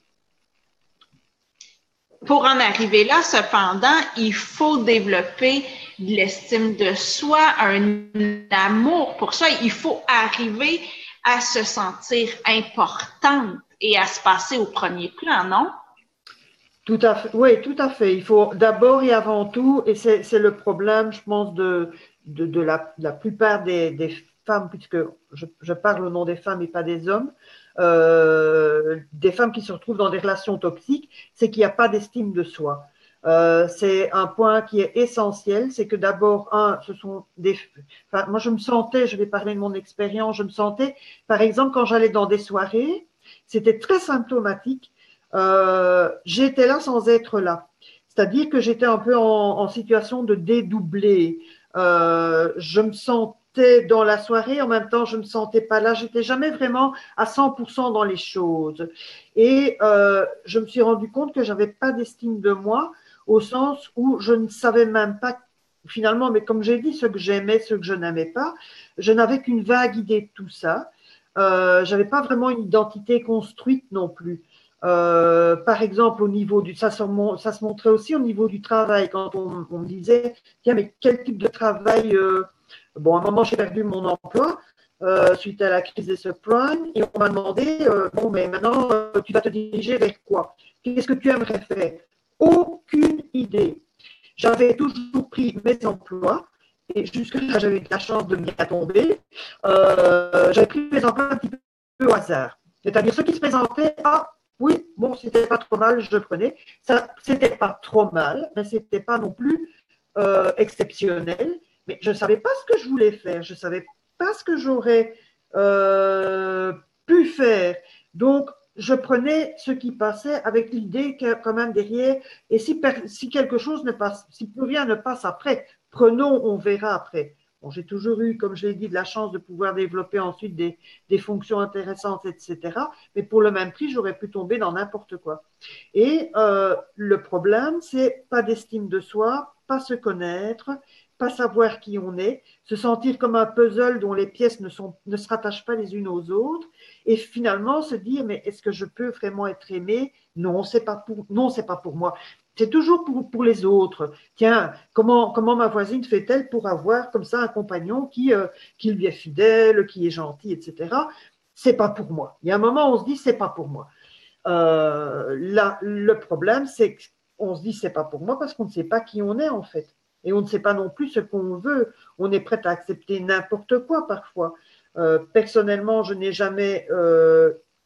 Pour en arriver là, cependant, il faut développer de l'estime de soi, un amour. Pour ça, il faut arriver à se sentir importante et à se passer au premier plan, non? Tout à fait, oui, tout à fait. Il faut d'abord et avant tout, et c'est le problème, je pense, de la plupart des femmes, puisque je parle au nom des femmes et pas des hommes, des femmes qui se retrouvent dans des relations toxiques, c'est qu'il n'y a pas d'estime de soi. C'est un point qui est essentiel, c'est que d'abord, enfin, moi je me sentais, je vais parler de mon expérience, je me sentais, par exemple, quand j'allais dans des soirées, c'était très symptomatique. J'étais là sans être là. C'est-à-dire que j'étais un peu en situation de dédoubler. Je me sentais dans la soirée, en même temps, je ne me sentais pas là. J'étais jamais vraiment à 100% dans les choses. Et je me suis rendu compte que j'avais pas d'estime de moi, au sens où je ne savais même pas, finalement, mais comme j'ai dit, ce que j'aimais, ce que je n'aimais pas, je n'avais qu'une vague idée de tout ça. J'avais pas vraiment une identité construite non plus. Par exemple, au niveau ça se montrait aussi au niveau du travail, quand on me disait, tiens, mais quel type de travail Bon, à un moment, j'ai perdu mon emploi suite à la crise des subprimes, et on m'a demandé, bon, mais maintenant, tu vas te diriger vers quoi? Qu'est-ce que tu aimerais faire? Aucune idée. J'avais toujours pris mes emplois, et jusque-là, j'avais eu la chance de m'y tomber. J'avais pris mes emplois un petit peu au hasard. C'est-à-dire ceux qui se présentaient, ah, oui, bon, c'était pas trop mal, je prenais. Ça, c'était pas trop mal, mais c'était pas non plus exceptionnel. Mais je ne savais pas ce que je voulais faire, je ne savais pas ce que j'aurais pu faire. Donc, je prenais ce qui passait avec l'idée que, quand même derrière, et si quelque chose ne passe, si plus rien ne passe après, prenons, on verra après. Bon, j'ai toujours eu, comme je l'ai dit, de la chance de pouvoir développer ensuite des fonctions intéressantes, etc. Mais pour le même prix, j'aurais pu tomber dans n'importe quoi. Et le problème, c'est pas d'estime de soi, pas se connaître, pas savoir qui on est, se sentir comme un puzzle dont les pièces ne se rattachent pas les unes aux autres, et finalement se dire, mais est-ce que je peux vraiment être aimé? Non, c'est pas pour moi. C'est toujours pour les autres. Tiens, comment ma voisine fait-elle pour avoir comme ça un compagnon qui lui est fidèle, qui est gentil, etc. C'est pas pour moi. Il y a un moment où on se dit, c'est pas pour moi. Là, le problème, c'est on se dit c'est pas pour moi parce qu'on ne sait pas qui on est en fait. Et on ne sait pas non plus ce qu'on veut. On est prêt à accepter n'importe quoi parfois. Personnellement, je n'ai jamais,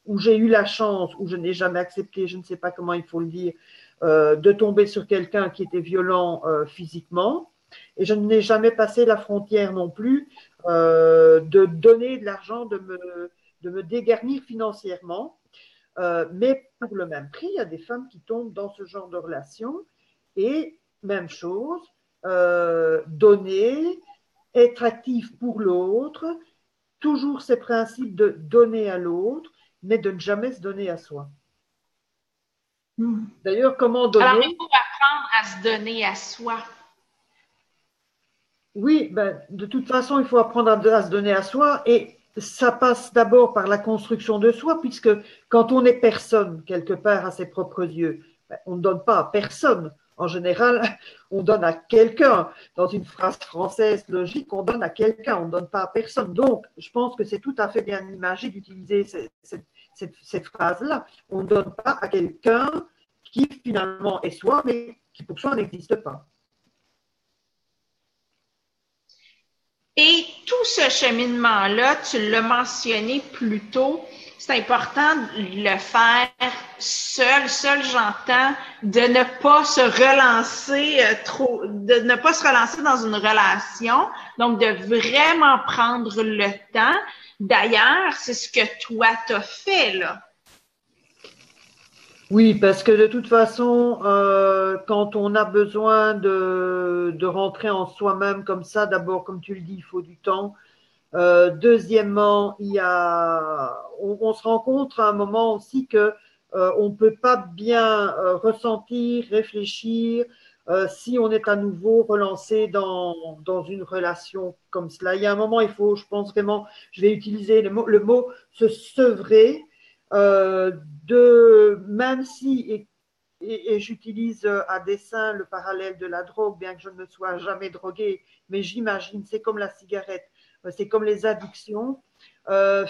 ou j'ai eu la chance, ou je n'ai jamais accepté, je ne sais pas comment il faut le dire, de tomber sur quelqu'un qui était violent physiquement. Et je n'ai jamais passé la frontière non plus de donner de l'argent, de me dégarnir financièrement. Mais pour le même prix, il y a des femmes qui tombent dans ce genre de relation. Et même chose, donner, être actif pour l'autre, toujours ces principes de donner à l'autre, mais de ne jamais se donner à soi. D'ailleurs, comment Alors, donner? il faut apprendre à se donner à soi. Oui, ben, de toute façon, il faut apprendre à se donner à soi et ça passe d'abord par la construction de soi, puisque quand on est personne quelque part à ses propres yeux, ben, on ne donne pas à personne. En général, on donne à quelqu'un. Dans une phrase française logique, on donne à quelqu'un, on ne donne pas à personne. Donc, je pense que c'est tout à fait bien imagé d'utiliser cette phrase-là. On ne donne pas à quelqu'un qui finalement est soi, mais qui pour soi n'existe pas. Et tout ce cheminement-là, tu l'as mentionné plus tôt, c'est important de le faire seul j'entends, de ne pas se relancer trop, de ne pas se relancer dans une relation, donc de vraiment prendre le temps. D'ailleurs, c'est ce que toi t'as fait, là. Oui, parce que de toute façon, quand on a besoin de rentrer en soi-même comme ça, d'abord, comme tu le dis, il faut du temps. Deuxièmement, on se rend compte à un moment aussi que on ne peut pas bien ressentir, réfléchir si on est à nouveau relancé dans une relation comme cela. Il y a un moment, il faut, je pense vraiment, je vais utiliser le mot se sevrer euh, même si, et j'utilise à dessein le parallèle de la drogue, bien que je ne me sois jamais droguée, mais j'imagine, c'est comme la cigarette, c'est comme les addictions.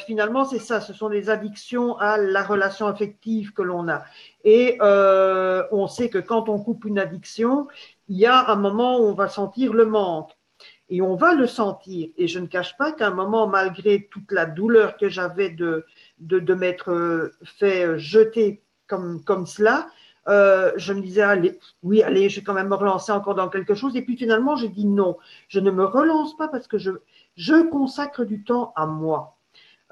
Finalement, c'est ça, ce sont des addictions à la relation affective que l'on a. Et on sait que quand on coupe une addiction, il y a un moment où on va sentir le manque. Et on va le sentir. Et je ne cache pas qu'à un moment, malgré toute la douleur que j'avais de m'être fait jeter comme cela, je me disais, allez, oui, allez, je vais quand même me relancer encore dans quelque chose. Et puis finalement, j'ai dit non, je ne me relance pas parce que je consacre du temps à moi.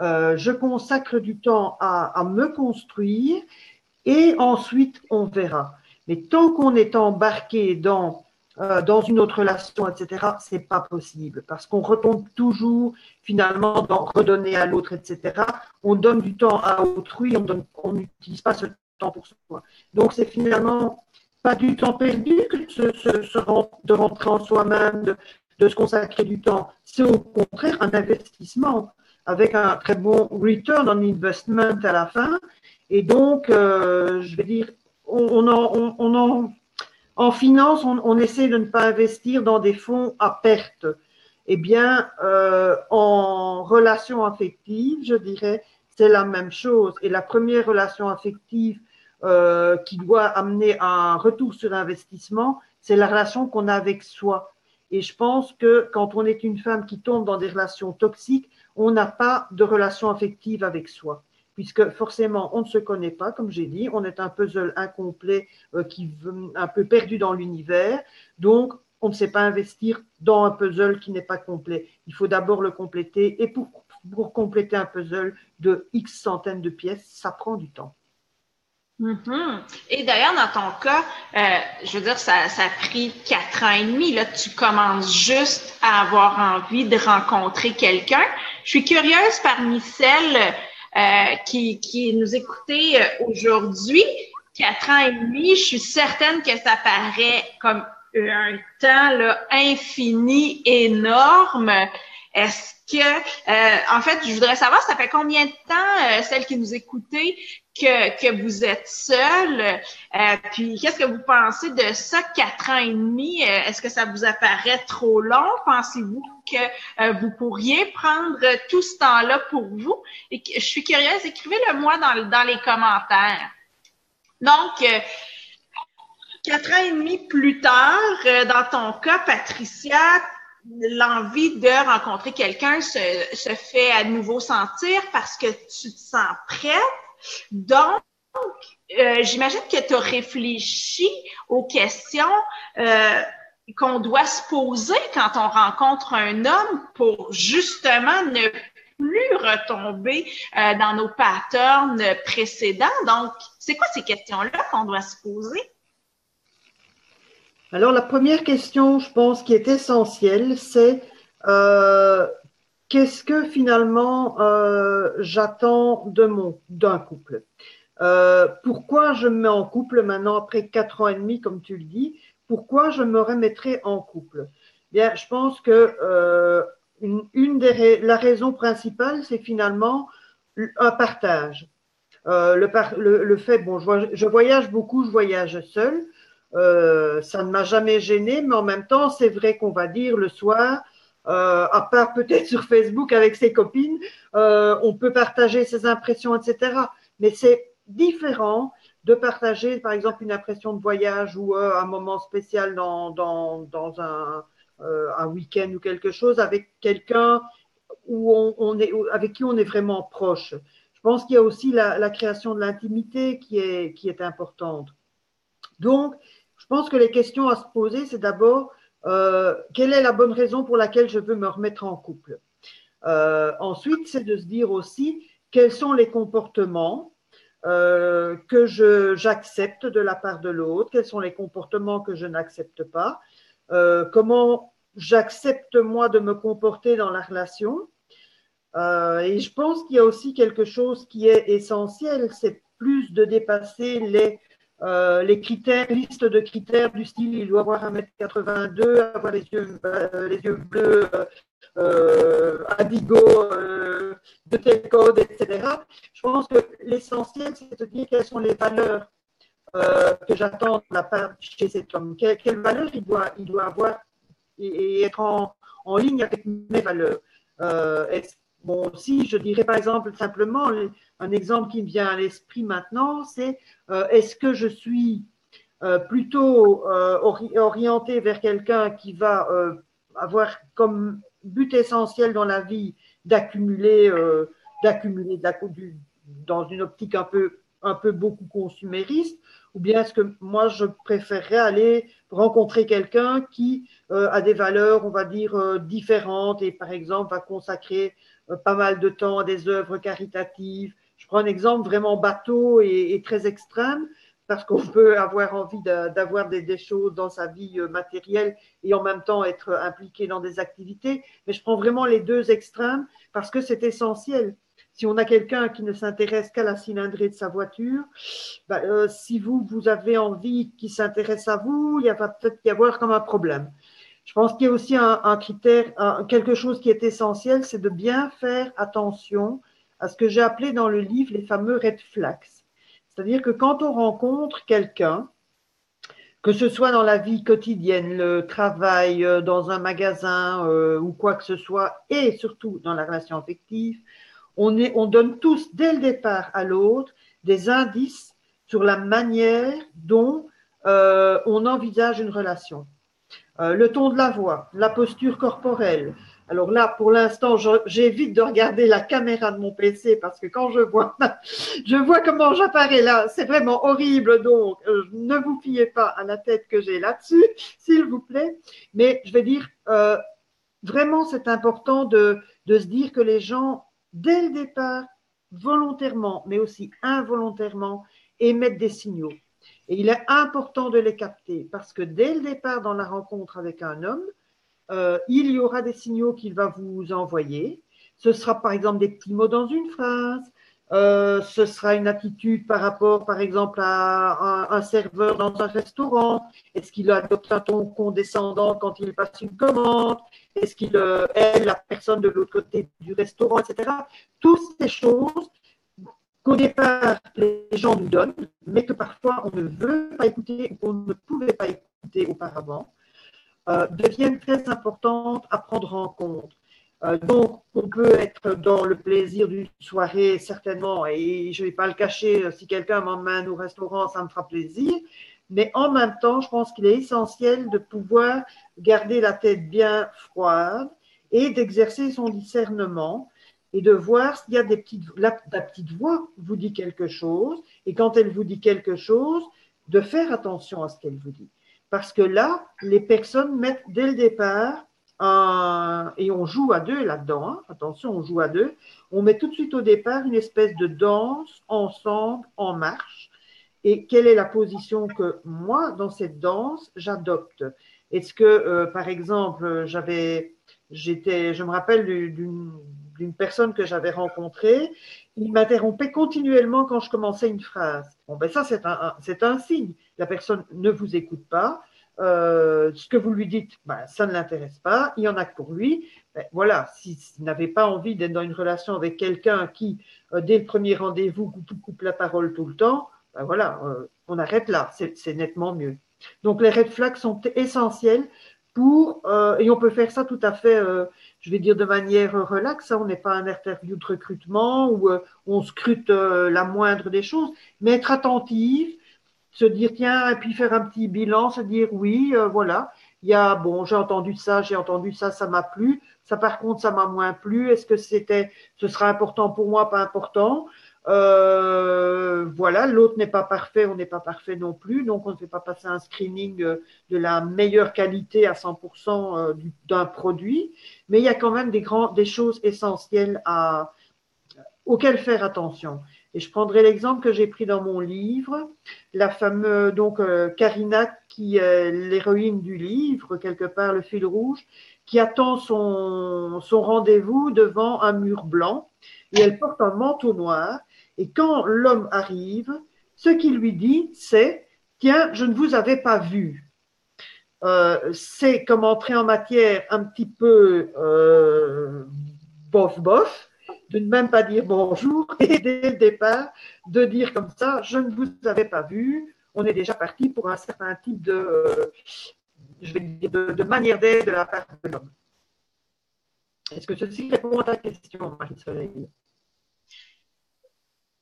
Je consacre du temps à me construire et ensuite on verra. Mais tant qu'on est embarqué dans une autre relation, etc., c'est pas possible parce qu'on retombe toujours finalement dans redonner à l'autre, etc. On donne du temps à autrui, on n'utilise pas ce temps pour soi. Donc c'est finalement pas du temps perdu que de rentrer en soi-même, de se consacrer du temps. C'est au contraire un investissement avec un très bon return on investment à la fin. Et donc, je vais dire, en finance, on essaie de ne pas investir dans des fonds à perte. Eh bien, en relation affective, je dirais, c'est la même chose. Et la première relation affective qui doit amener un retour sur investissement, c'est la relation qu'on a avec soi. Et je pense que quand on est une femme qui tombe dans des relations toxiques, on n'a pas de relation affective avec soi, puisque forcément, on ne se connaît pas, comme j'ai dit, on est un puzzle incomplet qui un peu perdu dans l'univers. Donc, on ne sait pas investir dans un puzzle qui n'est pas complet. Il faut d'abord le compléter. Et pour compléter un puzzle de X centaines de pièces, ça prend du temps. Mm-hmm. Et d'ailleurs, dans ton cas, je veux dire, ça a pris 4 ans et demi. Là, tu commences juste à avoir envie de rencontrer quelqu'un. Je suis curieuse parmi celles qui nous écoutaient aujourd'hui. 4 ans et demi, je suis certaine que ça paraît comme un temps là, infini, énorme. Est-ce en fait, je voudrais savoir, ça fait combien de temps, celles qui nous écoutaient, que vous êtes seule? Puis, qu'est-ce que vous pensez de ça, 4 ans et demi? Est-ce que ça vous apparaît trop long? Pensez-vous que vous pourriez prendre tout ce temps-là pour vous? Et je suis curieuse, écrivez-le moi dans les commentaires. Donc, 4 ans et demi plus tard, dans ton cas, Patricia, l'envie de rencontrer quelqu'un se fait à nouveau sentir parce que tu te sens prête. Donc, j'imagine que tu as réfléchi aux questions qu'on doit se poser quand on rencontre un homme pour justement ne plus retomber dans nos patterns précédents. Donc, c'est quoi ces questions-là qu'on doit se poser? Alors, la première question, je pense, qui est essentielle, c'est qu'est-ce que finalement j'attends d'un couple? Pourquoi je me mets en couple maintenant après 4 ans et demi, comme tu le dis? Pourquoi je me remettrai en couple? Bien, je pense que la raison principale, c'est finalement un partage. Le fait, bon, je voyage beaucoup, je voyage seule. Ça ne m'a jamais gênée, mais en même temps, c'est vrai qu'on va dire le soir, à part peut-être sur Facebook avec ses copines, on peut partager ses impressions, etc. Mais c'est différent de partager, par exemple, une impression de voyage ou un moment spécial dans un week-end ou quelque chose avec quelqu'un avec qui on est vraiment proche. Je pense qu'il y a aussi la création de l'intimité qui est importante. Donc, je pense que les questions à se poser, c'est d'abord quelle est la bonne raison pour laquelle je veux me remettre en couple. Ensuite, c'est de se dire aussi quels sont les comportements que j'accepte de la part de l'autre, quels sont les comportements que je n'accepte pas, comment j'accepte moi de me comporter dans la relation. Et je pense qu'il y a aussi quelque chose qui est essentiel, c'est plus de dépasser les critères, liste de critères du style il doit avoir 1,82 m, avoir les yeux bleus, indigo, de tel code, etc. Je pense que l'essentiel, c'est de dire quelles sont les valeurs que j'attends de la part chez cet homme. Quelles valeurs il doit avoir et être en ligne avec mes valeurs. Bon, si je dirais par exemple simplement, un exemple qui me vient à l'esprit maintenant, c'est est-ce que je suis plutôt orientée vers quelqu'un qui va avoir comme but essentiel dans la vie d'accumuler dans une optique un peu beaucoup consumériste, ou bien est-ce que moi je préférerais aller rencontrer quelqu'un qui a des valeurs, on va dire, différentes et par exemple va consacrer pas mal de temps à des œuvres caritatives. Je prends un exemple vraiment bateau et très extrême, parce qu'on peut avoir envie d'avoir des choses dans sa vie matérielle et en même temps être impliqué dans des activités. Mais je prends vraiment les deux extrêmes parce que c'est essentiel. Si on a quelqu'un qui ne s'intéresse qu'à la cylindrée de sa voiture, si vous avez envie qu'il s'intéresse à vous, il va peut-être y avoir comme un problème. Je pense qu'il y a aussi un critère, quelque chose qui est essentiel, c'est de bien faire attention à ce que j'ai appelé dans le livre les fameux red flags. C'est-à-dire que quand on rencontre quelqu'un, que ce soit dans la vie quotidienne, le travail, dans un magasin ou quoi que ce soit, et surtout dans la relation affective, on donne tous dès le départ à l'autre des indices sur la manière dont on envisage une relation. Le ton de la voix, la posture corporelle. Alors là, pour l'instant, j'évite de regarder la caméra de mon PC parce que quand je vois comment j'apparais là, c'est vraiment horrible. Donc, ne vous fiez pas à la tête que j'ai là-dessus, s'il vous plaît. Mais je vais dire, vraiment, c'est important de se dire que les gens, dès le départ, volontairement, mais aussi involontairement, émettent des signaux. Et il est important de les capter parce que dès le départ dans la rencontre avec un homme, il y aura des signaux qu'il va vous envoyer. Ce sera par exemple des petits mots dans une phrase, ce sera une attitude par rapport par exemple à un serveur dans un restaurant. Est-ce qu'il adopte un ton condescendant quand il passe une commande? Est-ce qu'il aime la personne de l'autre côté du restaurant, etc. Toutes ces choses qu'au départ, les gens nous donnent, mais que parfois on ne veut pas écouter ou qu'on ne pouvait pas écouter auparavant, deviennent très importantes à prendre en compte. Donc, on peut être dans le plaisir d'une soirée, certainement, et je ne vais pas le cacher, si quelqu'un m'emmène au restaurant, ça me fera plaisir, mais en même temps, je pense qu'il est essentiel de pouvoir garder la tête bien froide et d'exercer son discernement et de voir s'il y a des petites… La petite voix vous dit quelque chose, et quand elle vous dit quelque chose, de faire attention à ce qu'elle vous dit. Parce que là, les personnes mettent dès le départ, et on joue à deux là-dedans, hein, attention, on joue à deux, on met tout de suite au départ une espèce de danse ensemble, en marche. Et quelle est la position que moi, dans cette danse, j'adopte? Est-ce que, par exemple, je me rappelle d'une personne que j'avais rencontrée, il m'interrompait continuellement quand je commençais une phrase. Bon, ben ça, c'est un signe. La personne ne vous écoute pas. Ce que vous lui dites, ben, ça ne l'intéresse pas. Il y en a que pour lui. Ben, voilà, s'il n'avait pas envie d'être dans une relation avec quelqu'un qui, dès le premier rendez-vous, coupe la parole tout le temps, ben voilà, on arrête là. C'est nettement mieux. Donc, les red flags sont essentiels et on peut faire ça tout à fait, je vais dire de manière relaxe, hein, on n'est pas un interview de recrutement où on scrute la moindre des choses, mais être attentif, se dire tiens, et puis faire un petit bilan, se dire oui, voilà, bon, j'ai entendu ça, ça m'a plu, ça par contre, ça m'a moins plu, est-ce que ce sera important pour moi, pas important? Voilà, l'autre n'est pas parfait, on n'est pas parfait non plus, donc on ne fait pas passer un screening de la meilleure qualité à 100% d'un produit, mais il y a quand même des choses essentielles auxquelles faire attention. Et je prendrai l'exemple que j'ai pris dans mon livre, la fameuse Karina, qui est l'héroïne du livre, quelque part le fil rouge, qui attend son rendez-vous devant un mur blanc, et elle porte un manteau noir. Et quand l'homme arrive, ce qu'il lui dit, c'est « Tiens, je ne vous avais pas vu ». C'est comme entrer en matière un petit peu bof, de ne même pas dire bonjour et dès le départ, de dire comme ça « Je ne vous avais pas vu ». On est déjà parti pour un certain type de manière d'être de la part de l'homme. Est-ce que ceci répond à ta question, Marie-Soleil?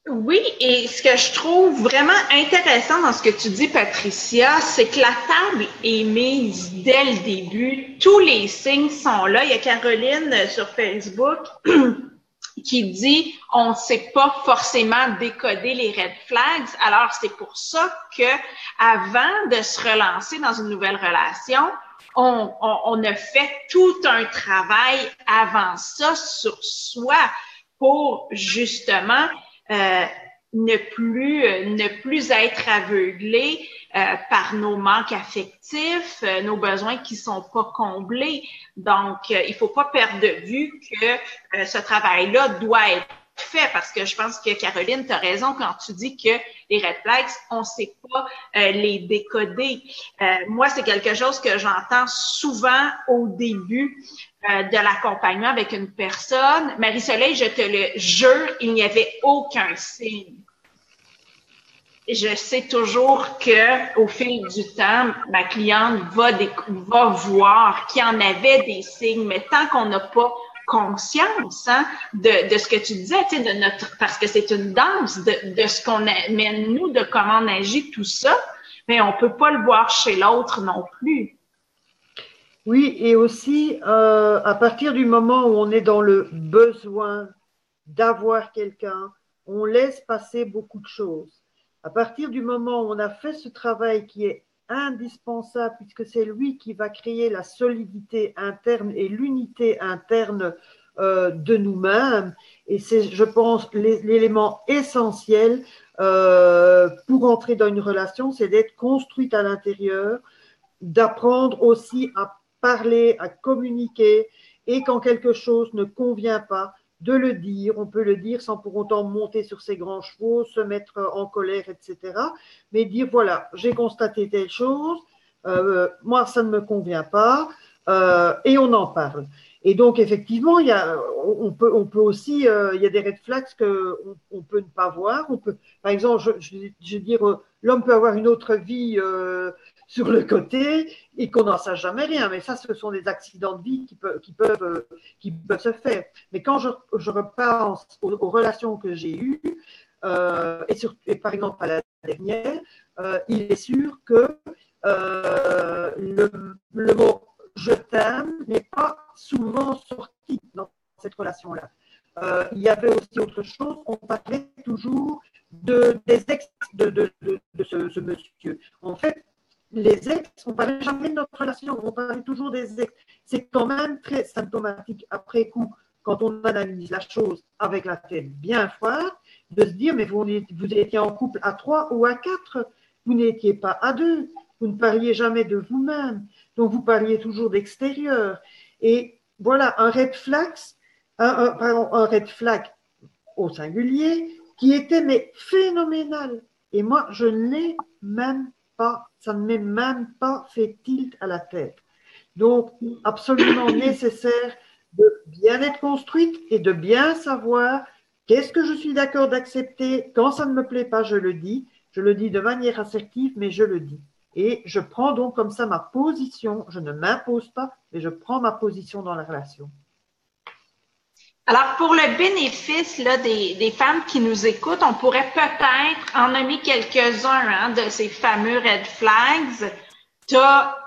Oui, et ce que je trouve vraiment intéressant dans ce que tu dis, Patricia, c'est que la table est mise dès le début. Tous les signes sont là. Il y a Caroline sur Facebook qui dit on ne sait pas forcément décoder les red flags. Alors, c'est pour ça que avant de se relancer dans une nouvelle relation, on a fait tout un travail avant ça sur soi pour justement ne plus être aveuglé par nos manques affectifs, nos besoins qui sont pas comblés. Donc, il faut pas perdre de vue que ce travail-là doit être fait, parce que je pense que Caroline, tu as raison quand tu dis que les red flags, on sait pas les décoder. Moi, c'est quelque chose que j'entends souvent au début de l'accompagnement avec une personne. Marie-Soleil, je te le jure, il n'y avait aucun signe. Je sais toujours que au fil du temps, ma cliente va voir qu'il y en avait des signes, mais tant qu'on n'a pas conscience de ce que tu disais, tu sais, parce que c'est une danse de ce qu'on amène nous, de comment on agit, tout ça, mais on peut pas le voir chez l'autre non plus. Oui, et aussi, à partir du moment où on est dans le besoin d'avoir quelqu'un, on laisse passer beaucoup de choses. À partir du moment où on a fait ce travail qui est indispensable, puisque c'est lui qui va créer la solidité interne et l'unité interne de nous-mêmes, et c'est, je pense, l'élément essentiel pour entrer dans une relation, c'est d'être construite à l'intérieur, d'apprendre aussi à parler, à communiquer, et quand quelque chose ne convient pas, de le dire. On peut le dire sans pour autant monter sur ses grands chevaux, se mettre en colère, etc. Mais dire, voilà, j'ai constaté telle chose, moi, ça ne me convient pas, et on en parle. Et donc, effectivement, on peut aussi, il y a des red flags qu'on peut ne pas voir. Par exemple, je veux dire, l'homme peut avoir une autre vie sur le côté et qu'on n'en sache jamais rien. Mais ça, ce sont des accidents de vie qui peuvent se faire. Mais quand je repense aux relations que j'ai eues, et par exemple à la dernière, il est sûr que le mot je t'aime n'est pas souvent sorti dans cette relation-là. Il y avait aussi autre chose, on parlait toujours des ex de ce monsieur. En fait, les ex, on ne parlait jamais de notre relation, on parlait toujours des ex. C'est quand même très symptomatique après coup, quand on analyse la chose avec la tête bien froide, de se dire, mais vous étiez en couple à 3 ou à 4, vous n'étiez pas à 2, vous ne parliez jamais de vous-même, donc vous parliez toujours d'extérieur. Et voilà, un red flag au singulier qui était mais phénoménal. Et moi, je ne l'ai même pas, ça ne m'est même pas fait tilt à la tête. Donc, absolument nécessaire de bien être construite et de bien savoir qu'est-ce que je suis d'accord d'accepter. Quand ça ne me plaît pas, je le dis. Je le dis de manière assertive, mais je le dis. Et je prends donc comme ça ma position. Je ne m'impose pas, mais je prends ma position dans la relation. Alors, pour le bénéfice là, des femmes qui nous écoutent, on pourrait peut-être en nommer quelques-uns de ces fameux red flags. Tu as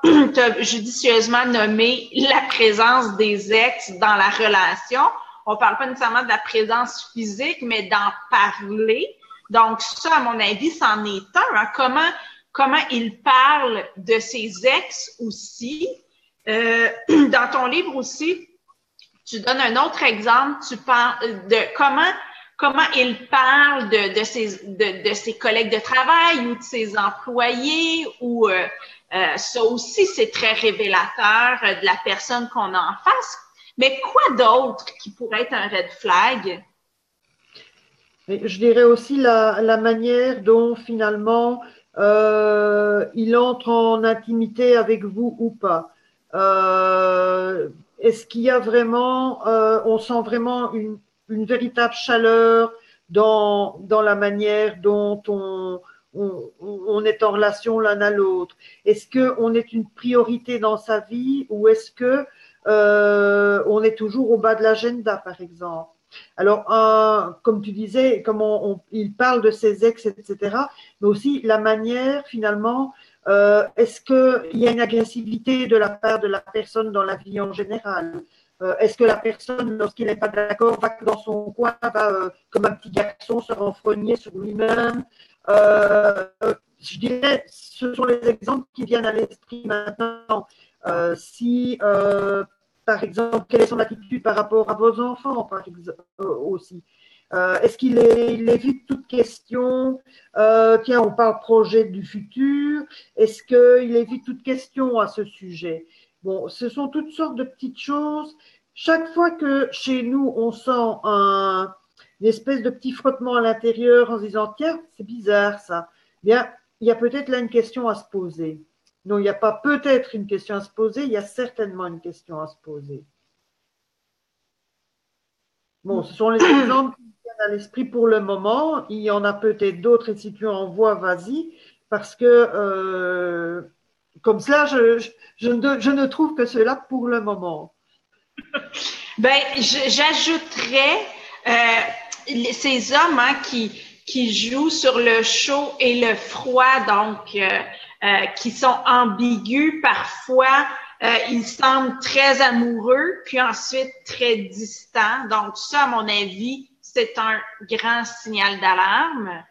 judicieusement nommé la présence des ex dans la relation. On ne parle pas nécessairement de la présence physique, mais d'en parler. Donc, ça, à mon avis, c'en est un. Comment il parle de ses ex aussi. Dans ton livre aussi, tu donnes un autre exemple. Tu parles de comment il parle de ses collègues de travail ou de ses employés ou ça aussi, c'est très révélateur de la personne qu'on a en face. Mais quoi d'autre qui pourrait être un red flag? Je dirais aussi la manière dont finalement il entre en intimité avec vous ou pas. Est-ce qu'il y a vraiment, on sent vraiment une véritable chaleur dans la manière dont on est en relation l'un à l'autre? Est-ce qu'on est une priorité dans sa vie ou est-ce que on est toujours au bas de l'agenda, par exemple? Alors, comme tu disais, il parle de ses ex, etc., mais aussi la manière, finalement, est-ce qu'il y a une agressivité de la part de la personne dans la vie en général? Est-ce que la personne, lorsqu'il n'est pas d'accord, va dans son coin, va comme un petit garçon se renfrogner sur lui-même? Je dirais, ce sont les exemples qui viennent à l'esprit maintenant. Par exemple, quelle est son attitude par rapport à vos enfants, par exemple, aussi. Est-ce qu'il évite toute question? Tiens, on parle projet du futur. Est-ce qu'il évite toute question à ce sujet? Bon, ce sont toutes sortes de petites choses. Chaque fois que chez nous, on sent une espèce de petit frottement à l'intérieur en se disant, tiens, c'est bizarre ça, bien, il y a peut-être là une question à se poser. Non, il n'y a pas peut-être une question à se poser, il y a certainement une question à se poser. Bon, ce sont les exemples qui viennent à l'esprit pour le moment. Il y en a peut-être d'autres, et si tu en vois, vas-y, parce que comme cela, je ne trouve que cela pour le moment. Ben, j'ajouterais ces hommes qui jouent sur le chaud et le froid, donc qui sont ambigus parfois. Ils semblent très amoureux, puis ensuite très distants. Donc ça, à mon avis, c'est un grand signal d'alarme.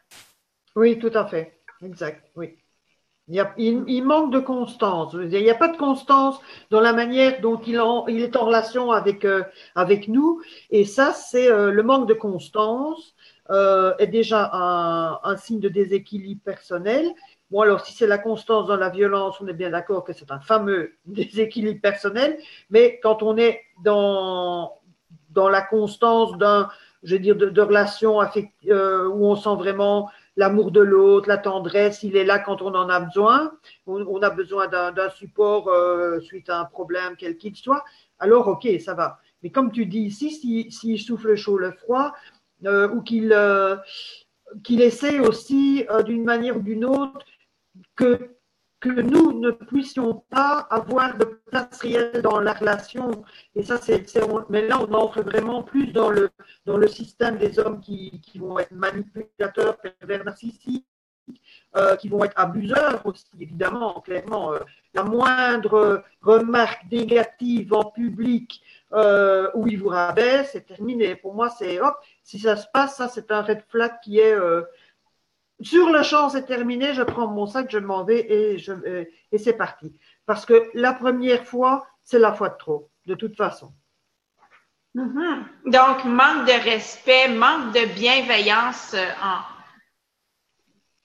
Oui, tout à fait. Exact, oui. Il manque de constance. Il n'y a pas de constance dans la manière dont il est en relation avec nous. Et ça, c'est le manque de constance est déjà un signe de déséquilibre personnel. Bon, alors, si c'est la constance dans la violence, on est bien d'accord que c'est un fameux déséquilibre personnel. Mais quand on est dans la constance de relations où on sent vraiment l'amour de l'autre, la tendresse, il est là quand on en a besoin. On a besoin d'un support suite à un problème quel qu'il soit. Alors, ok, ça va. Mais comme tu dis ici, s'il souffle le chaud, le froid, ou qu'il essaie aussi d'une manière ou d'une autre que nous ne puissions pas avoir de place réelle dans la relation. Et ça, mais là, on entre vraiment plus dans le système des hommes qui vont être manipulateurs, pervers, narcissiques, qui vont être abuseurs aussi, évidemment, clairement. La moindre remarque négative en public où ils vous rabaissent, c'est terminé. Pour moi, c'est hop, si ça se passe, ça c'est un red flag qui est sur le champ, c'est terminé, je prends mon sac, je m'en vais et c'est parti. Parce que la première fois, c'est la fois de trop, de toute façon. Mm-hmm. Donc, manque de respect, manque de bienveillance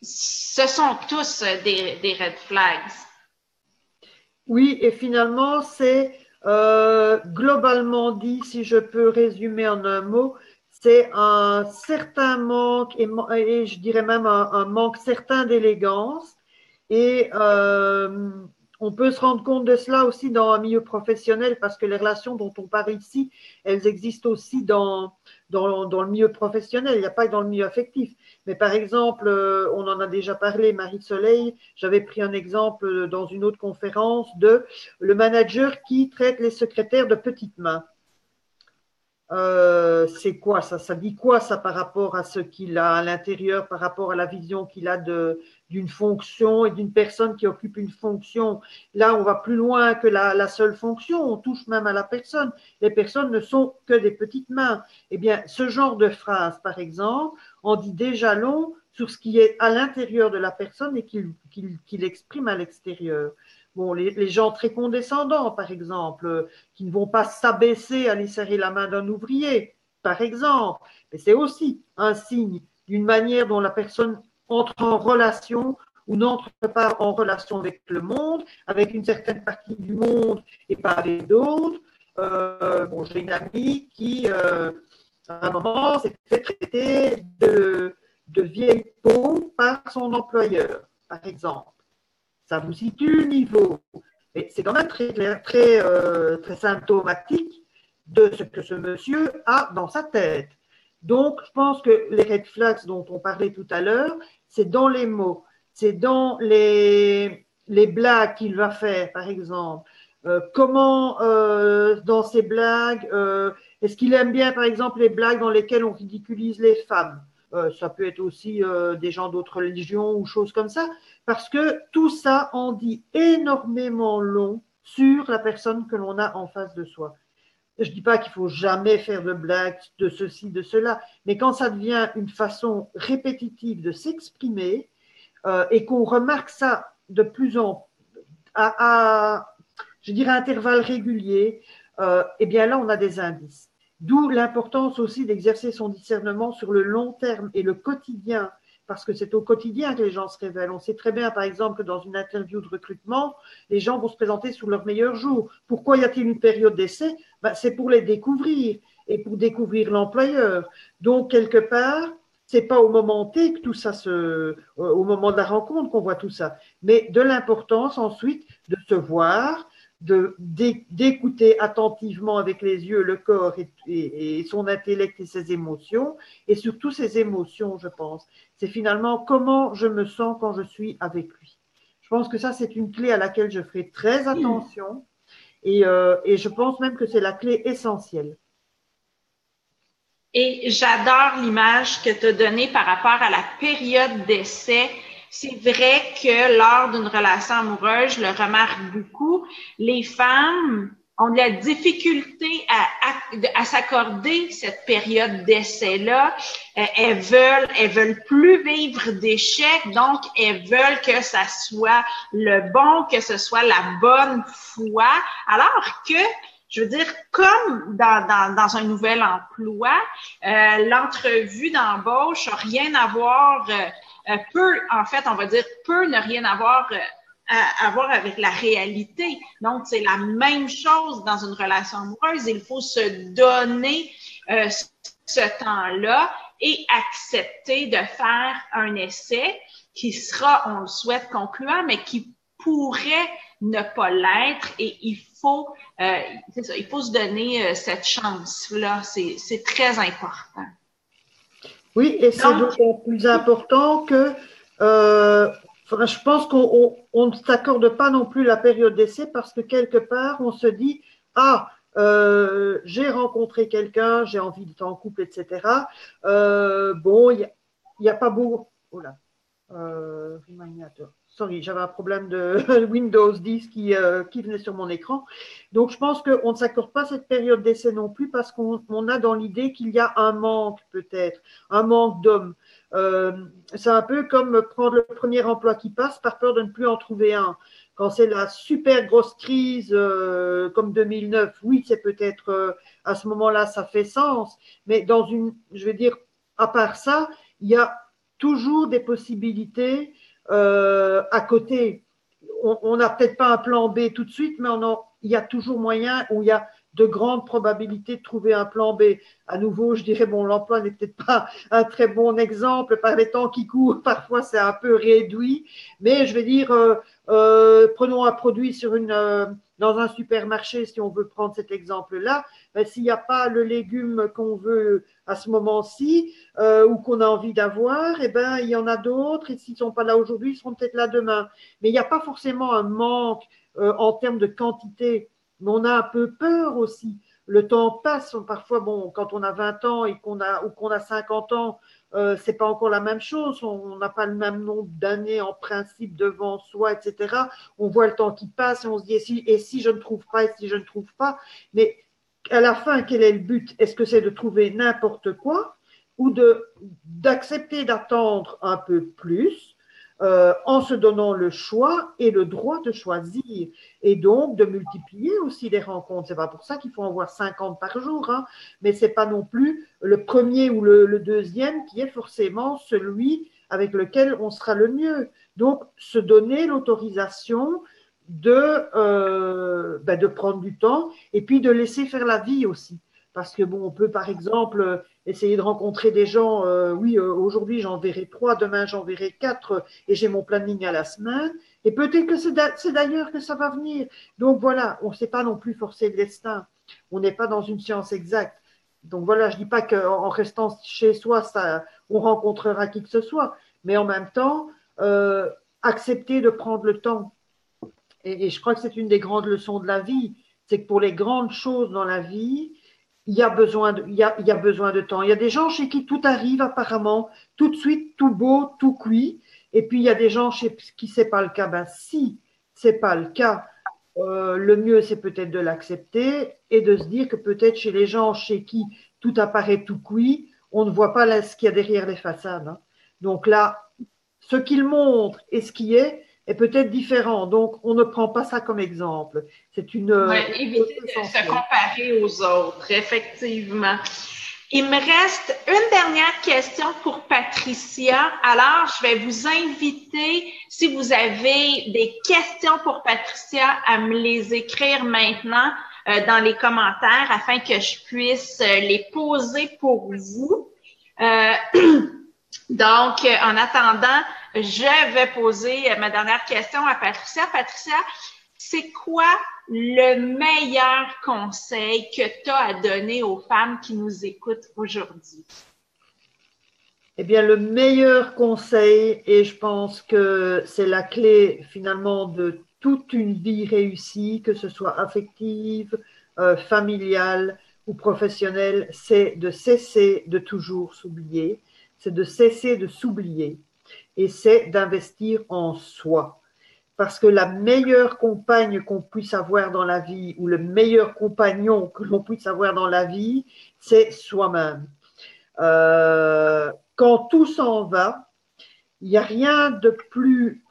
ce sont tous des red flags. Oui, et finalement, c'est globalement dit, si je peux résumer en un mot, c'est un certain manque, et je dirais même un manque certain d'élégance. Et on peut se rendre compte de cela aussi dans un milieu professionnel, parce que les relations dont on parle ici, elles existent aussi dans le milieu professionnel, il n'y a pas que dans le milieu affectif. Mais par exemple, on en a déjà parlé, Marie-Soleil, j'avais pris un exemple dans une autre conférence de le manager qui traite les secrétaires de petites mains. C'est quoi ça? Ça dit quoi ça par rapport à ce qu'il a à l'intérieur, par rapport à la vision qu'il a d'une fonction et d'une personne qui occupe une fonction? Là, on va plus loin que la seule fonction, on touche même à la personne. Les personnes ne sont que des petites mains. Eh bien, ce genre de phrase, par exemple, en dit déjà long sur ce qui est à l'intérieur de la personne et qu'il exprime à l'extérieur. Bon, les gens très condescendants, par exemple, qui ne vont pas s'abaisser à aller serrer la main d'un ouvrier, par exemple. Mais c'est aussi un signe d'une manière dont la personne entre en relation ou n'entre pas en relation avec le monde, avec une certaine partie du monde et pas avec d'autres. Bon, j'ai une amie qui, à un moment, s'est fait traiter de vieille peau par son employeur, par exemple. Ça vous situe le niveau. Et c'est quand même très symptomatique de ce que ce monsieur a dans sa tête. Donc, je pense que les red flags dont on parlait tout à l'heure, c'est dans les mots, c'est dans les blagues qu'il va faire, par exemple. Comment, dans ces blagues, est-ce qu'il aime bien, par exemple, les blagues dans lesquelles on ridiculise les femmes? Ça peut être aussi des gens d'autres religions ou choses comme ça, parce que tout ça en dit énormément long sur la personne que l'on a en face de soi. Je ne dis pas qu'il ne faut jamais faire de blagues de ceci, de cela, mais quand ça devient une façon répétitive de s'exprimer et qu'on remarque ça de plus en je dirais, intervalles réguliers, eh bien là, on a des indices. D'où l'importance aussi d'exercer son discernement sur le long terme et le quotidien, parce que c'est au quotidien que les gens se révèlent. On sait très bien, par exemple, que dans une interview de recrutement, les gens vont se présenter sur leur meilleur jour. Pourquoi y a-t-il une période d'essai? C'est pour les découvrir et pour découvrir l'employeur. Donc, quelque part, c'est pas au moment T que tout ça au moment de la rencontre qu'on voit tout ça, mais de l'importance ensuite de se voir, d'écouter attentivement avec les yeux le corps et son intellect et ses émotions, et surtout ses émotions, je pense. C'est finalement comment je me sens quand je suis avec lui. Je pense que ça, c'est une clé à laquelle je ferai très attention, et je pense même que c'est la clé essentielle. Et j'adore l'image que tu as donnée par rapport à la période d'essai. C'est vrai que lors d'une relation amoureuse, je le remarque beaucoup, les femmes ont de la difficulté à s'accorder cette période d'essai-là. Elles veulent plus vivre d'échecs, donc elles veulent que ça soit le bon, que ce soit la bonne foi, alors que je veux dire, comme dans un nouvel emploi, l'entrevue d'embauche n'a rien à voir, en fait, on va dire, peut ne rien avoir à voir avec la réalité. Donc, c'est la même chose dans une relation amoureuse. Il faut se donner ce temps-là et accepter de faire un essai qui sera, on le souhaite, concluant, mais qui pourrait ne pas l'être, et il faut se donner cette chance-là. C'est très important. Oui, et c'est d'autant plus important que je pense qu'on ne s'accorde pas non plus la période d'essai, parce que quelque part, on se dit « Ah, j'ai rencontré quelqu'un, j'ai envie d'être en couple, etc. Bon, il n'y a pas beau… » Sorry, j'avais un problème de Windows 10 qui venait sur mon écran. Donc, je pense qu'on ne s'accorde pas cette période d'essai non plus parce qu'on a dans l'idée qu'il y a un manque peut-être, un manque d'hommes. C'est un peu comme prendre le premier emploi qui passe par peur de ne plus en trouver un. Quand c'est la super grosse crise comme 2009, oui, c'est peut-être à ce moment-là, ça fait sens. Mais je vais dire, à part ça, il y a toujours des possibilités à côté. On n'a peut-être pas un plan B tout de suite, mais il y a toujours moyen, où il y a de grandes probabilités de trouver un plan B. À nouveau, je dirais, bon, l'emploi n'est peut-être pas un très bon exemple par les temps qui courent, parfois c'est un peu réduit, mais je vais dire, prenons un produit dans un supermarché, si on veut prendre cet exemple-là, ben, s'il n'y a pas le légume qu'on veut à ce moment-ci ou qu'on a envie d'avoir, eh ben, il y en a d'autres, et s'ils ne sont pas là aujourd'hui, ils seront peut-être là demain. Mais il n'y a pas forcément un manque en termes de quantité, mais on a un peu peur aussi. Le temps passe, parfois, bon, quand on a 20 ans ou qu'on a 50 ans, c'est pas encore la même chose. On n'a pas le même nombre d'années en principe devant soi, etc. On voit le temps qui passe et on se dit et si je ne trouve pas, et si je ne trouve pas. Mais à la fin, quel est le but? Est-ce que c'est de trouver n'importe quoi ou d'accepter d'attendre un peu plus en se donnant le choix et le droit de choisir et donc de multiplier aussi les rencontres. C'est pas pour ça qu'il faut en voir 50 par jour, hein, mais c'est pas non plus le premier ou le deuxième qui est forcément celui avec lequel on sera le mieux. Donc, se donner l'autorisation de prendre du temps et puis de laisser faire la vie aussi. Parce que bon, on peut par exemple essayer de rencontrer des gens, oui, aujourd'hui j'en verrai 3, demain j'en verrai 4 et j'ai mon planning à la semaine. Et peut-être que c'est d'ailleurs que ça va venir. Donc voilà, on ne sait pas non plus forcer le destin. On n'est pas dans une science exacte. Donc voilà, je ne dis pas qu'en restant chez soi, on rencontrera qui que ce soit. Mais en même temps, accepter de prendre le temps. Et je crois que c'est une des grandes leçons de la vie. C'est que pour les grandes choses dans la vie, il y a besoin de temps. Il y a des gens chez qui tout arrive apparemment, tout de suite, tout beau, tout cuit. Et puis il y a des gens chez qui ce n'est pas le cas. Ben, si ce n'est pas le cas, le mieux c'est peut-être de l'accepter et de se dire que peut-être chez les gens chez qui tout apparaît tout cuit, on ne voit pas ce qu'il y a derrière les façades, hein. Donc là, ce qu'ils montrent et ce qui est peut-être différent. Donc, on ne prend pas ça comme exemple. C'est éviter de se comparer aux autres, effectivement. Il me reste une dernière question pour Patricia. Alors, je vais vous inviter, si vous avez des questions pour Patricia, à me les écrire maintenant dans les commentaires afin que je puisse les poser pour vous. Donc, en attendant, je vais poser ma dernière question à Patricia. Patricia, c'est quoi le meilleur conseil que tu as à donner aux femmes qui nous écoutent aujourd'hui? Eh bien, le meilleur conseil, et je pense que c'est la clé finalement de toute une vie réussie, que ce soit affective, familiale ou professionnelle, c'est de cesser de toujours s'oublier, c'est de cesser de s'oublier et c'est d'investir en soi. Parce que la meilleure compagne qu'on puisse avoir dans la vie ou le meilleur compagnon que l'on puisse avoir dans la vie, c'est soi-même. Quand tout s'en va, il n'y a rien de plus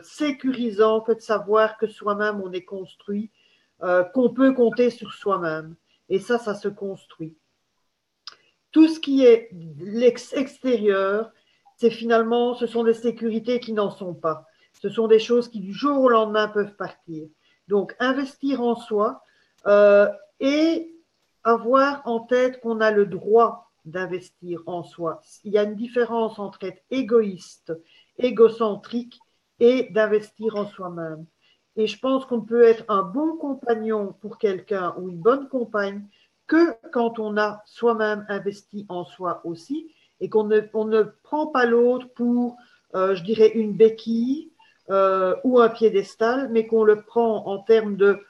sécurisant que de savoir que soi-même on est construit, qu'on peut compter sur soi-même. Et ça se construit. Tout ce qui est l'extérieur, c'est finalement, ce sont des sécurités qui n'en sont pas. Ce sont des choses qui du jour au lendemain peuvent partir. Donc, investir en soi et avoir en tête qu'on a le droit d'investir en soi. Il y a une différence entre être égoïste, égocentrique et d'investir en soi-même. Et je pense qu'on peut être un bon compagnon pour quelqu'un ou une bonne compagne que quand on a soi-même investi en soi aussi et qu'on ne prend pas l'autre pour, je dirais, une béquille ou un piédestal, mais qu'on le prend en termes de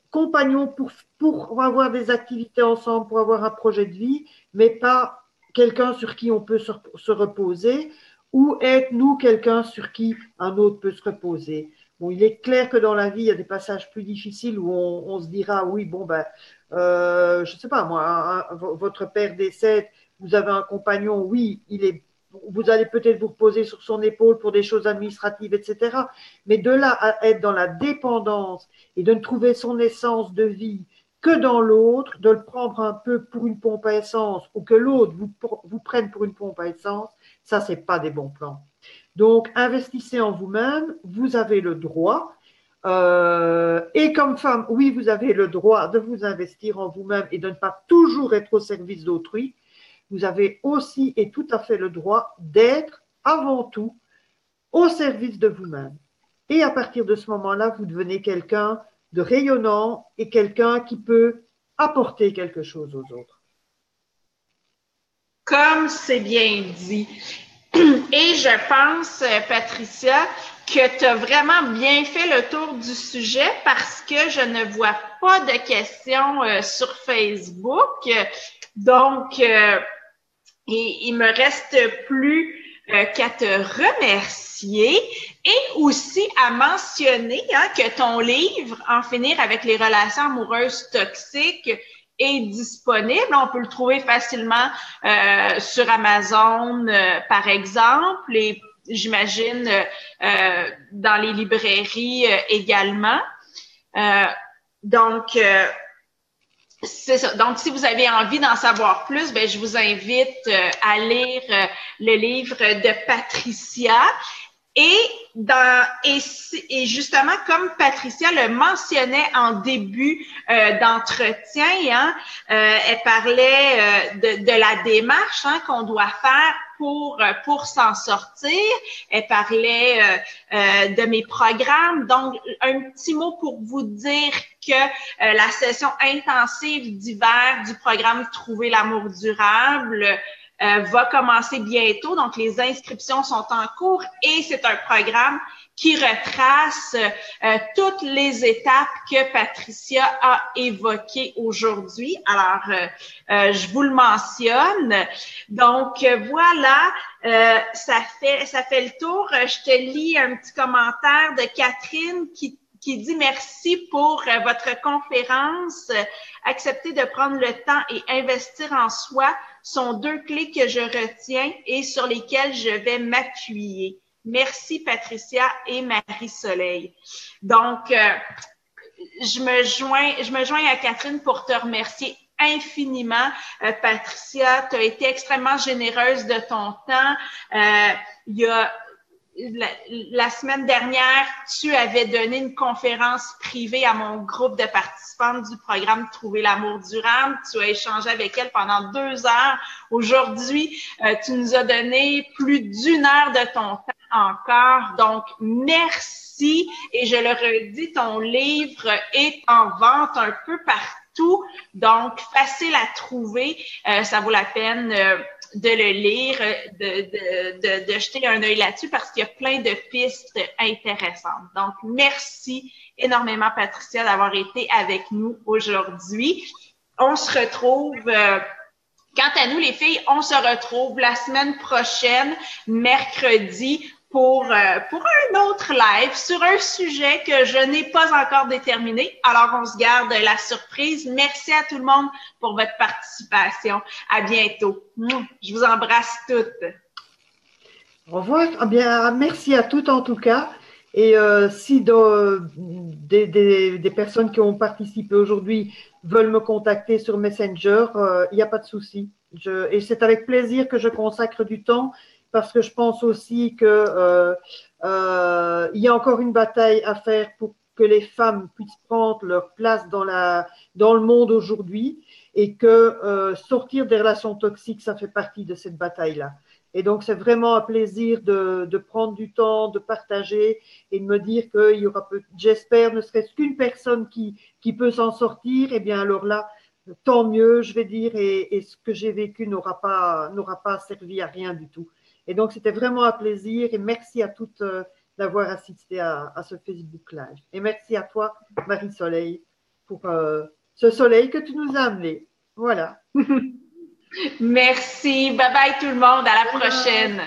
compagnon pour avoir des activités ensemble, pour avoir un projet de vie, mais pas quelqu'un sur qui on peut se reposer ou être, nous, quelqu'un sur qui un autre peut se reposer. Bon, il est clair que dans la vie, il y a des passages plus difficiles où on se dira, oui, bon, ben, je ne sais pas, moi, votre père décède, vous avez un compagnon, oui, vous allez peut-être vous reposer sur son épaule pour des choses administratives, etc. Mais de là à être dans la dépendance et de ne trouver son essence de vie que dans l'autre, de le prendre un peu pour une pompe à essence ou que l'autre vous prenne pour une pompe à essence, ça, ce n'est pas des bons plans. Donc, investissez en vous-même, vous avez le droit. Et comme femme, oui, vous avez le droit de vous investir en vous-même et de ne pas toujours être au service d'autrui. Vous avez aussi et tout à fait le droit d'être avant tout au service de vous-même. Et à partir de ce moment-là, vous devenez quelqu'un de rayonnant et quelqu'un qui peut apporter quelque chose aux autres. Comme c'est bien dit. Et je pense, Patricia, que tu as vraiment bien fait le tour du sujet parce que je ne vois pas de questions sur Facebook. Donc, il me reste plus qu'à te remercier et aussi à mentionner que ton livre, En finir avec les relations amoureuses toxiques, est disponible. On peut le trouver facilement sur Amazon, par exemple, et j'imagine dans les librairies également. Donc, c'est ça. Donc, si vous avez envie d'en savoir plus, ben, je vous invite à lire le livre de Patricia. Et justement, comme Patricia le mentionnait en début d'entretien, elle parlait de la démarche qu'on doit faire pour s'en sortir. Elle parlait de mes programmes. Donc, un petit mot pour vous dire que la session intensive d'hiver du programme Trouver l'amour durable va commencer bientôt. Donc, les inscriptions sont en cours et c'est un programme qui retrace toutes les étapes que Patricia a évoquées aujourd'hui. Alors, je vous le mentionne. Donc, voilà, ça fait le tour. Je te lis un petit commentaire de Catherine qui dit merci pour votre conférence. Accepter de prendre le temps et investir en soi sont deux clés que je retiens et sur lesquelles je vais m'appuyer. Merci Patricia et Marie-Soleil. Donc, je me joins à Catherine pour te remercier infiniment. Patricia, tu as été extrêmement généreuse de ton temps. Il y a la semaine dernière, tu avais donné une conférence privée à mon groupe de participantes du programme Trouver l'amour durable. Tu as échangé avec elle pendant 2 heures. Aujourd'hui, tu nous as donné plus d'1 heure de ton temps encore. Donc, merci. Et je le redis, ton livre est en vente un peu partout. Donc, facile à trouver. Ça vaut la peine de le lire, de jeter un œil là-dessus parce qu'il y a plein de pistes intéressantes. Donc, merci énormément, Patricia, d'avoir été avec nous aujourd'hui. On se retrouve, quant à nous, les filles, on se retrouve la semaine prochaine, mercredi, pour un autre live sur un sujet que je n'ai pas encore déterminé. Alors, on se garde la surprise. Merci à tout le monde pour votre participation. À bientôt. Je vous embrasse toutes. Au revoir. Eh bien, merci à toutes en tout cas. Et si des personnes qui ont participé aujourd'hui veulent me contacter sur Messenger, il n'y a pas de souci. Et c'est avec plaisir que je consacre du temps parce que je pense aussi que il y a encore une bataille à faire pour que les femmes puissent prendre leur place dans le monde aujourd'hui et que sortir des relations toxiques, ça fait partie de cette bataille-là. Et donc, c'est vraiment un plaisir de prendre du temps, de partager et de me dire qu'il y aura, j'espère, ne serait-ce qu'une personne qui peut s'en sortir. Et bien, alors là, tant mieux, je vais dire, et ce que j'ai vécu n'aura pas servi à rien du tout. Et donc, c'était vraiment un plaisir et merci à toutes d'avoir assisté à ce Facebook Live. Et merci à toi, Marie-Soleil, pour ce soleil que tu nous as amené. Voilà. Merci. Bye bye tout le monde. À la prochaine.